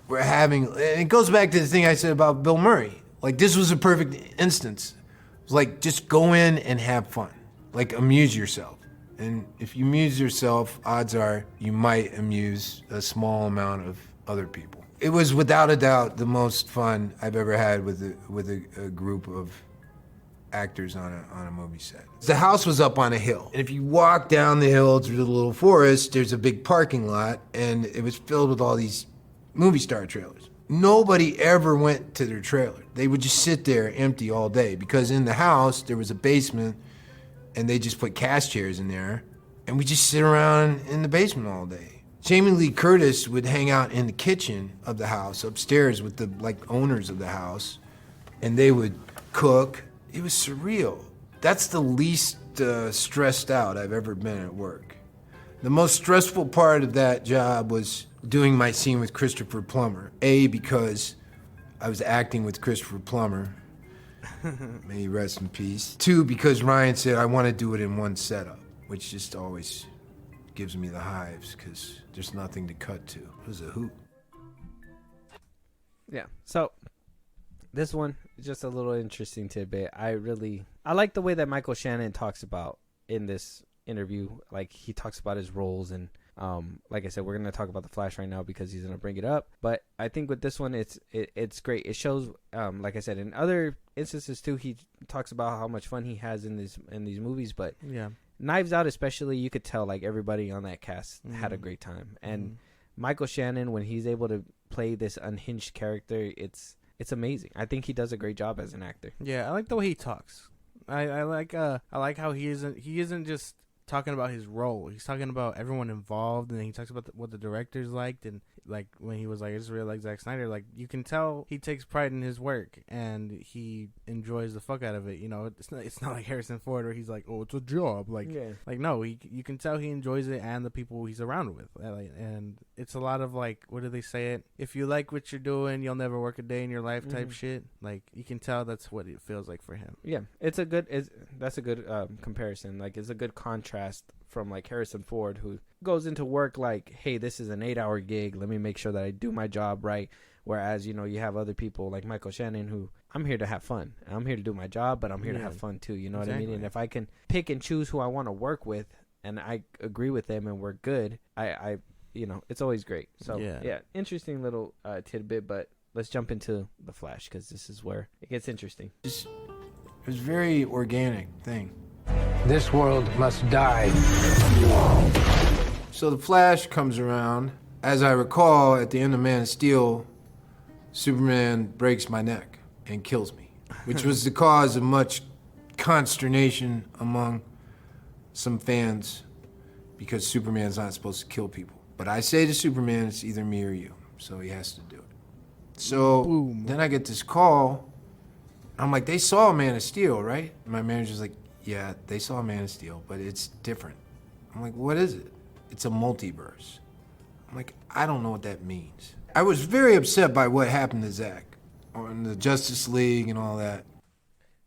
were having, and it goes back to the thing I said about Bill Murray. Like, this was a perfect instance. It was like, just go in and have fun. Like, amuse yourself. And if you amuse yourself, odds are you might amuse a small amount of other people. It was without a doubt the most fun I've ever had with a group of actors on a movie set. The house was up on a hill, and if you walk down the hill through the little forest, there's a big parking lot, and it was filled with all these movie star trailers. Nobody ever went to their trailer. They would just sit there empty all day, because in the house there was a basement, and they just put cast chairs in there, and we just sit around in the basement all day. Jamie Lee Curtis would hang out in the kitchen of the house upstairs with the owners of the house, and they would cook. It was surreal. That's the least stressed out I've ever been at work. The most stressful part of that job was doing my scene with Christopher Plummer. A, because I was acting with Christopher Plummer. May he rest in peace. 2, because Ryan said I want to do it in one setup, which just always gives me the hives because there's nothing to cut to. It was a hoot. Yeah. So this one is just a little interesting tidbit. I like the way that Michael Shannon talks about in this interview. Like, he talks about his roles, and like I said, we're gonna talk about the Flash right now because he's gonna bring it up. But I think with this one, it's great. It shows, like I said, in other instances too, he talks about how much fun he has in these movies. But Yeah. Knives Out especially, you could tell like everybody on that cast had a great time. And Michael Shannon, when he's able to play this unhinged character, it's amazing. I think he does a great job as an actor. Yeah, I like the way he talks. I like how he isn't just talking about his role. He's talking about everyone involved, and then he talks about what the directors liked, and like when he was like, I just really like Zack Snyder. Like, you can tell he takes pride in his work and he enjoys the fuck out of it. You know, it's not like Harrison Ford where he's like, oh, it's a job. Like, like no, you can tell he enjoys it and the people he's around with. And it's a lot of like, what do they say it? If you like what you're doing, you'll never work a day in your life type shit. Like, you can tell that's what it feels like for him. Yeah, that's a good comparison. Like, it's a good contrast from like Harrison Ford, who goes into work like, hey, this is an 8-hour gig, let me make sure that I do my job right. Whereas, you know, you have other people like Michael Shannon, who, I'm here to have fun, I'm here to do my job, but I'm here to have fun too, you know what I mean? And if I can pick and choose who I want to work with, and I agree with them and we're good, I you know, it's always great. So yeah, interesting little tidbit. But let's jump into the Flash, because this is where it gets interesting. It was a very organic thing. This world must die. So the Flash comes around. As I recall, at the end of Man of Steel, Superman breaks my neck and kills me, which was the cause of much consternation among some fans, because Superman's not supposed to kill people. But I say to Superman, it's either me or you, so he has to do it. So then I get this call. I'm like, they saw Man of Steel, right? My manager's like, yeah, they saw Man of Steel, but it's different. I'm like, what is it? It's a multiverse. I'm like, I don't know what that means. I was very upset by what happened to Zach on the Justice League and all that.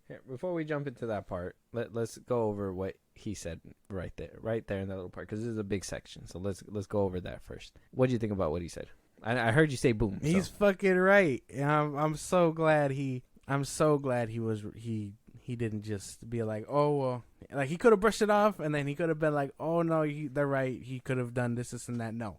Here, before we jump into that part, let's go over what he said right there in that little part, because this is a big section. So let's go over that first. What do you think about what he said? I heard you say boom. He's fucking right. I'm so glad he didn't just be like, oh, well, like, he could have brushed it off, and then he could have been like, oh no, they're right, he could have done this and that. No,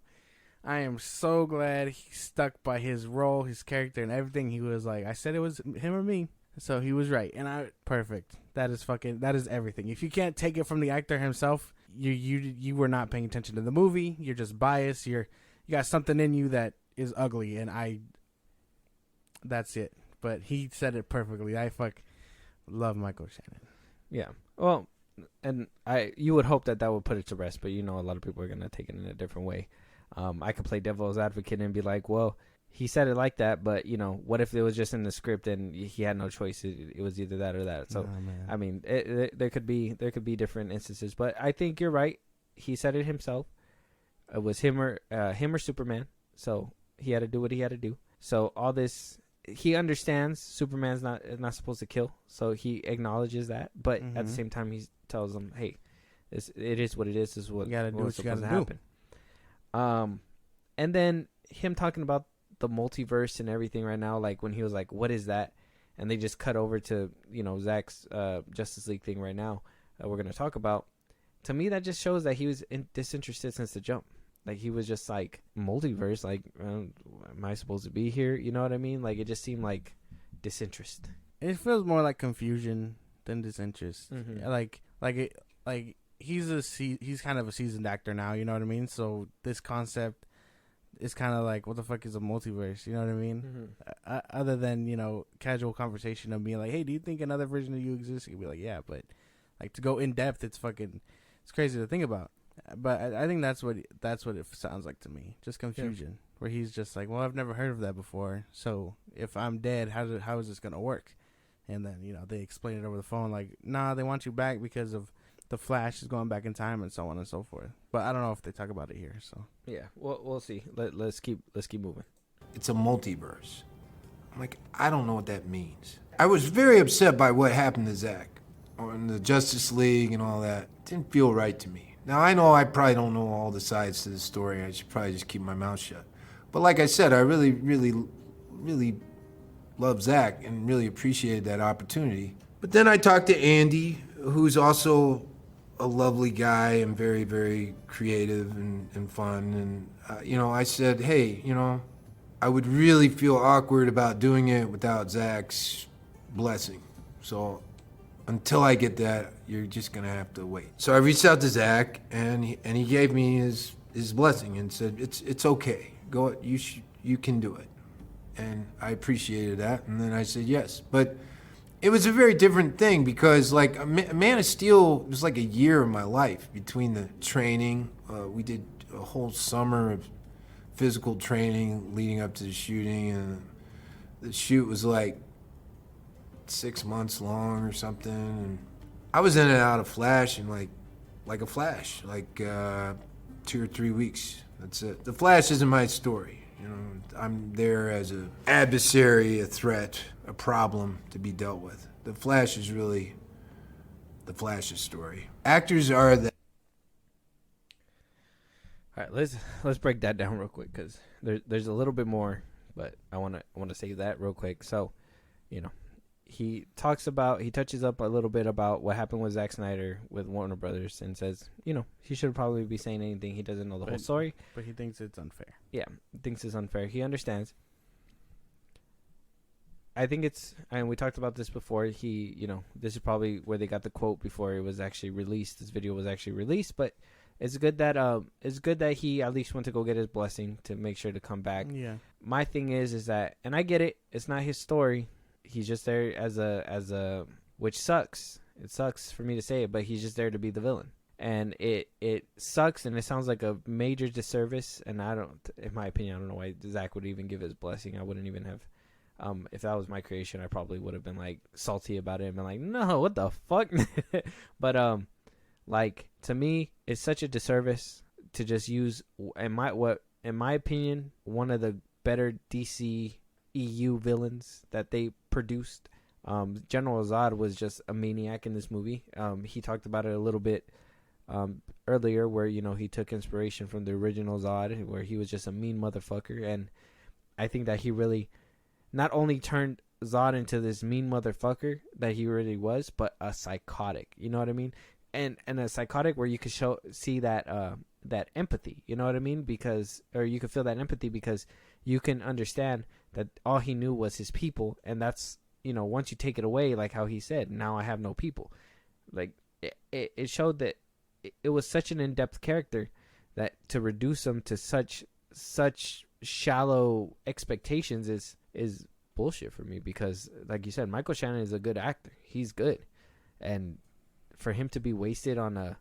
I am so glad he stuck by his role, his character, and everything. He was like, I said it was him or me, so he was right, and perfect. That is everything. If you can't take it from the actor himself, you were not paying attention to the movie. You're just biased. You got something in you that is ugly, and that's it. But he said it perfectly. I love Michael Shannon. Yeah. Well, and you would hope that would put it to rest, but you know, a lot of people are gonna take it in a different way. I could play devil's advocate and be like, well, he said it like that, but you know, what if it was just in the script and he had no choice? It was either that or that. So, I mean, there could be different instances, but I think you're right. He said it himself. It was him or Superman. So he had to do what he had to do. So all this. He understands Superman's not supposed to kill, so he acknowledges that. But at the same time, he tells them, "Hey, it is what it is. This is what you gotta do. What's supposed to happen." And then him talking about the multiverse and everything right now, like when he was like, "What is that?" and they just cut over to, you know, Zach's Justice League thing right now that we're gonna talk about. To me, that just shows that he was disinterested since the jump. Like he was just like multiverse. Like, am I supposed to be here? You know what I mean? Like it just seemed like disinterest. It feels more like confusion than disinterest. Mm-hmm. Like he's kind of a seasoned actor now. You know what I mean? So this concept is kind of like, what the fuck is a multiverse? You know what I mean? Mm-hmm. Other than, you know, casual conversation of being like, hey, do you think another version of you exists? You'd be like, yeah, but like to go in depth, it's crazy to think about. But I think that's what it sounds like to me. Just confusion, where he's just like, well, I've never heard of that before. So if I'm dead, how is this gonna work? And then, you know, they explain it over the phone like, nah, they want you back because of the Flash is going back in time and so on and so forth. But I don't know if they talk about it here. So Yeah, we'll see. Let's keep moving. It's a multiverse. I'm like, I don't know what that means. I was very upset by what happened to Zach on the Justice League and all that. It didn't feel right to me. Now, I know I probably don't know all the sides to the story. I should probably just keep my mouth shut. But like I said, I really, really, really love Zach and really appreciated that opportunity. But then I talked to Andy, who's also a lovely guy and very, very creative and fun. And, you know, I said, hey, you know, I would really feel awkward about doing it without Zach's blessing. So until I get that, you're just going to have to wait. So I reached out to Zach, and he gave me his blessing and said, it's okay. Go, you can do it. And I appreciated that. And then I said yes. But it was a very different thing because, like, Man of Steel was like a year of my life between the training. We did a whole summer of physical training leading up to the shooting, and the shoot was like 6 months long or something. And I was in and out of Flash in like a flash, 2 or 3 weeks. That's it. The Flash isn't my story. You know, I'm there as an adversary, a threat, a problem to be dealt with. The Flash is really the Flash's story. Actors are the... All right, let's break that down real quick because there's a little bit more, but I want to say that real quick. So, you know, he touches up a little bit about what happened with Zack Snyder with Warner Brothers and says, you know, he should probably be saying anything. He doesn't know the whole story. But he thinks it's unfair. Yeah, thinks it's unfair. He understands. I think it's, and we talked about this before, this is probably where they got the quote before it was actually released. This video was actually released, but it's good that he at least went to go get his blessing to make sure to come back. Yeah. My thing is that, and I get it, it's not his story. He's just there as a, which sucks. It sucks for me to say it, but he's just there to be the villain. And it sucks, and it sounds like a major disservice, and in my opinion, I don't know why Zach would even give his blessing. I wouldn't even have. If that was my creation, I probably would have been like salty about it and been like, no, what the fuck? But like, to me, it's such a disservice to just use in my opinion, one of the better DC EU villains that they produced. General Zod was just a maniac in this movie. He talked about it a little bit earlier, where, you know, he took inspiration from the original Zod, where he was just a mean motherfucker, and I think that he really not only turned Zod into this mean motherfucker that he really was, but a psychotic. You know what I mean? And a psychotic where you could see that that empathy. You know what I mean? Or you could feel that empathy because you can understand that all he knew was his people, and that's, you know, once you take it away, like how he said, now I have no people. Like it showed that it was such an in-depth character that to reduce him to such shallow expectations is bullshit for me, because like you said, Michael Shannon is a good actor. He's good. And for him to be wasted on a,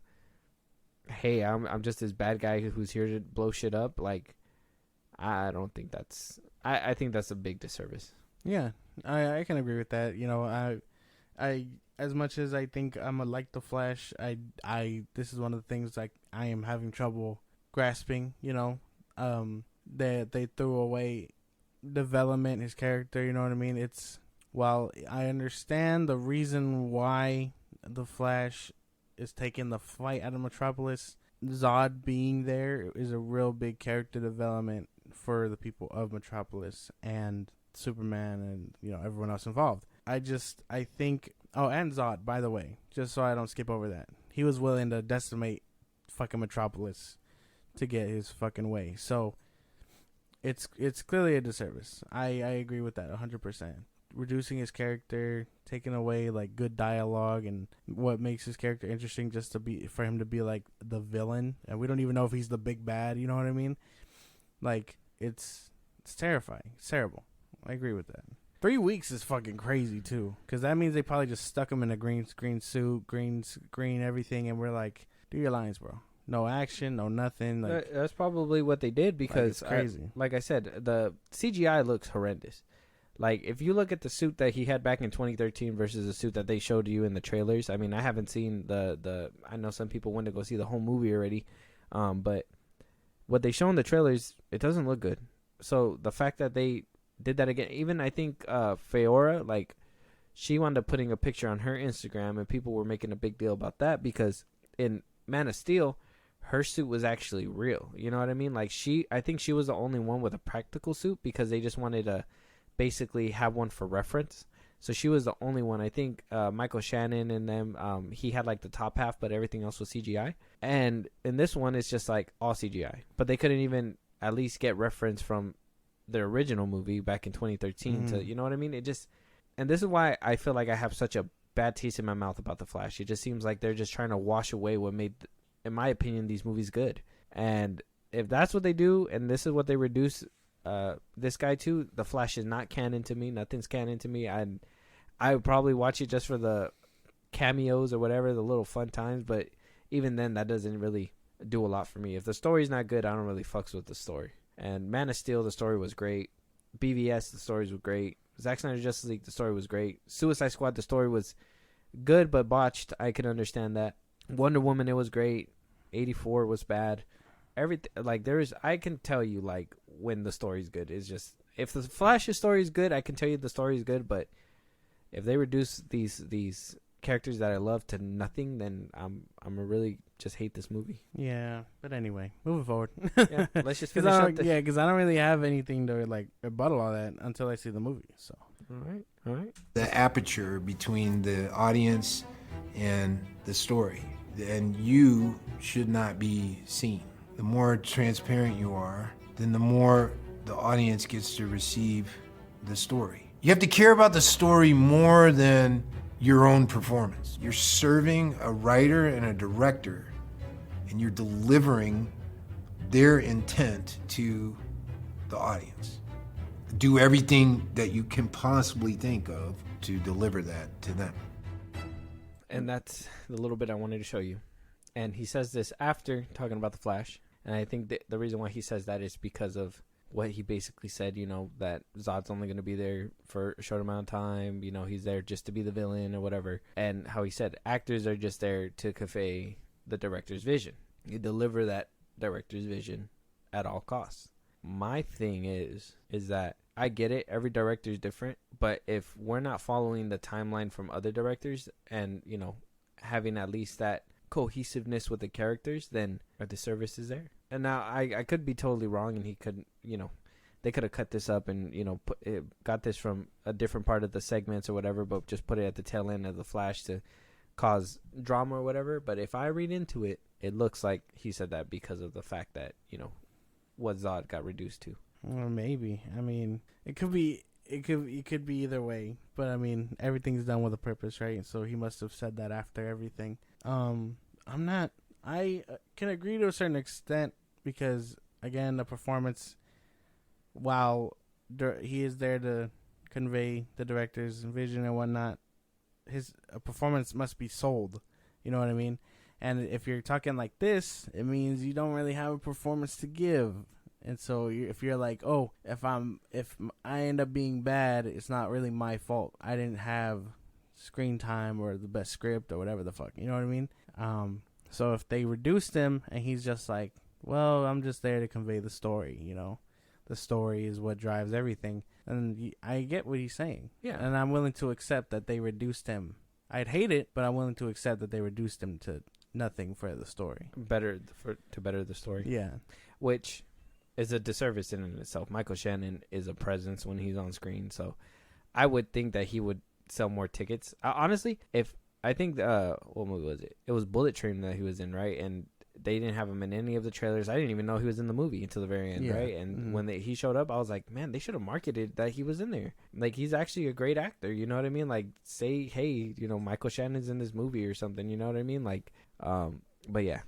hey, I'm just this bad guy who's here to blow shit up, like, I don't think that's, I think that's a big disservice. Yeah, I can agree with that. You know, I as much as I think I'm like the Flash, I this is one of the things like I am having trouble grasping. You know, they threw away development, his character. You know what I mean? It's, while I understand the reason why the Flash is taking the fight out of Metropolis, Zod being there is a real big character development for the people of Metropolis and Superman and, you know, everyone else involved. I think, oh, and Zod, by the way, just so I don't skip over that, he was willing to decimate fucking Metropolis to get his fucking way. So it's clearly a disservice. I agree with that 100%. Reducing his character, taking away like good dialogue and what makes his character interesting, just to be for him to be like the villain, and we don't even know if he's the big bad. You know what I mean? Like it's terrifying. It's terrible. I agree with that. 3 weeks is fucking crazy too, because that means they probably just stuck him in a green screen suit, green everything, and we're like, do your lines, bro. No action, no nothing. Like, that's probably what they did because, like, it's crazy. Like I said, the CGI looks horrendous. Like, if you look at the suit that he had back in 2013 versus the suit that they showed you in the trailers, I mean, I haven't seen the I know some people went to go see the whole movie already, but what they show in the trailers, it doesn't look good. So the fact that they did that again, even I think Feora, like, she wound up putting a picture on her Instagram, and people were making a big deal about that because in Man of Steel, her suit was actually real. You know what I mean? Like, I think she was the only one with a practical suit because they just wanted to basically have one for reference. So she was the only one. I think Michael Shannon and them, he had like the top half, but everything else was CGI. And in this one, it's just like all CGI. But they couldn't even at least get reference from the original movie back in 2013 to, you know what I mean? It just, and this is why I feel like I have such a bad taste in my mouth about The Flash. It just seems like they're just trying to wash away what made, in my opinion, these movies good. And if that's what they do, and this is what they reduce this guy to, The Flash is not canon to me. Nothing's canon to me. I would probably watch it just for the cameos or whatever, the little fun times. But even then, that doesn't really do a lot for me. If the story's not good, I don't really fucks with the story. And Man of Steel, the story was great. BVS, the stories were great. Zack Snyder's Justice League, the story was great. Suicide Squad, the story was good but botched. I can understand that. Wonder Woman, it was great. 84 was bad. Everything, like, I can tell you, like, when the story's good. It's just, if the Flash's story is good, I can tell you the story is good. But if they reduce these characters that I love to nothing, then I'm gonna really just hate this movie. Yeah, but anyway, moving forward. Yeah, let's just finish up. Yeah, because I don't really have anything to like rebuttal all that until I see the movie. So, all right. The aperture between the audience and the story, and you should not be seen. The more transparent you are, then the more the audience gets to receive the story. You have to care about the story more than your own performance. You're serving a writer and a director, and you're delivering their intent to the audience. Do everything that you can possibly think of to deliver that to them. And that's the little bit I wanted to show you. And he says this after talking about the Flash. And I think the reason why he says that is because of what he basically said, you know, that Zod's only going to be there for a short amount of time. You know, he's there just to be the villain or whatever. And how he said actors are just there to convey the director's vision. You deliver that director's vision at all costs. My thing is that I get it. Every director is different. But if we're not following the timeline from other directors and, you know, having at least that cohesiveness with the characters, then our disservice is there. And now I could be totally wrong, and he could, you know, they could have cut this up and, you know, got this from a different part of the segments or whatever, but just put it at the tail end of the Flash to cause drama or whatever. But if I read into it, it looks like he said that because of the fact that, you know, what Zod got reduced to. Well, maybe. I mean, it could be either way. But I mean, everything's done with a purpose, right? So he must have said that after everything. I can agree to a certain extent because, again, the performance, while he is there to convey the director's vision and whatnot, his performance must be sold. You know what I mean? And if you're talking like this, it means you don't really have a performance to give. And so if you're like, oh, if I end up being bad, it's not really my fault. I didn't have screen time or the best script or whatever the fuck. You know what I mean? So if they reduced him and he's just like, well, I'm just there to convey the story, you know, the story is what drives everything. And I get what he's saying. Yeah. And I'm willing to accept that they reduced him. I'd hate it, but I'm willing to accept that they reduced him to nothing for the story. To better the story. Yeah. Which is a disservice in and itself. Michael Shannon is a presence when he's on screen. So I would think that he would sell more tickets. Honestly, I think what movie was it? It was Bullet Train that he was in, right? And they didn't have him in any of the trailers. I didn't even know he was in the movie until the very end, right? And when he showed up, I was like, man, they should have marketed that he was in there. Like, he's actually a great actor, you know what I mean? Like, say, hey, you know, Michael Shannon's in this movie or something, you know what I mean? Like, but yeah,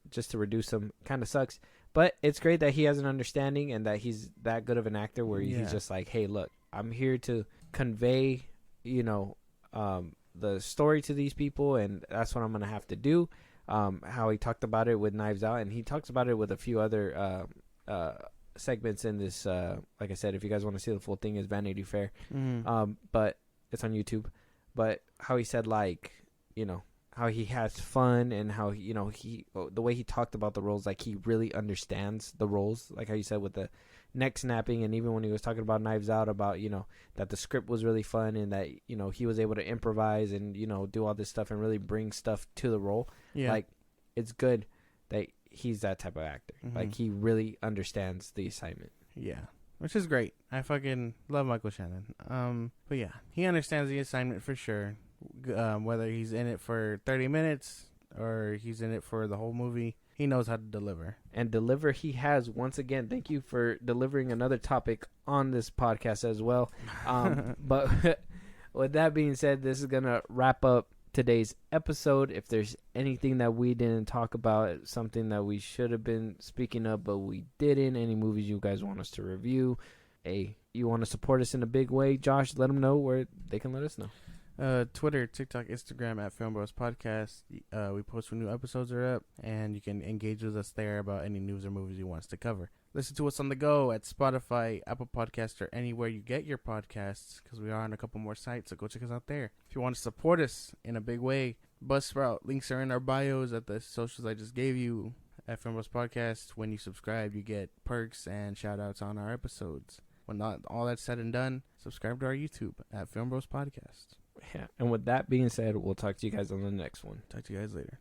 just to reduce him kind of sucks. But it's great that he has an understanding and that he's that good of an actor where he's just like, hey, look, I'm here to convey, you know, the story to these people, and that's what I'm going to have to do. How he talked about it with Knives Out, and he talks about it with a few other segments in this. Like I said, if you guys want to see the full thing, is Vanity Fair. But it's on YouTube. But how he said, like, you know, how he has fun and how, you know, the way he talked about the roles, like he really understands the roles, like how you said with the neck snapping, and even when he was talking about Knives Out, about, you know, that the script was really fun and that, you know, he was able to improvise and, you know, do all this stuff and really bring stuff to the role. Like, it's good that he's that type of actor. Like, he really understands the assignment. Which is great. I fucking love Michael Shannon. But yeah, he understands the assignment for sure. Whether he's in it for 30 minutes or he's in it for the whole movie, he knows how to deliver. And deliver he has. Once again, thank you for delivering another topic on this podcast as well. But with that being said, this is going to wrap up today's episode. If there's anything that we didn't talk about, something that we should have been speaking of but we didn't, any movies you guys want us to review, you want to support us in a big way, Josh, let them know where they can let us know. Twitter, TikTok, Instagram at FilmBros Podcast. We post when new episodes are up, and you can engage with us there about any news or movies you want us to cover. Listen to us on the go at Spotify, Apple Podcasts, or anywhere you get your podcasts, because we are on a couple more sites, so go check us out there. If you want to support us in a big way, Buzzsprout, links are in our bios at the socials I just gave you at FilmBros Podcast. When you subscribe, you get perks and shout-outs on our episodes. When not all that's said and done, subscribe to our YouTube at FilmBros Podcast. Yeah, and with that being said, we'll talk to you guys on the next one. Talk to you guys later.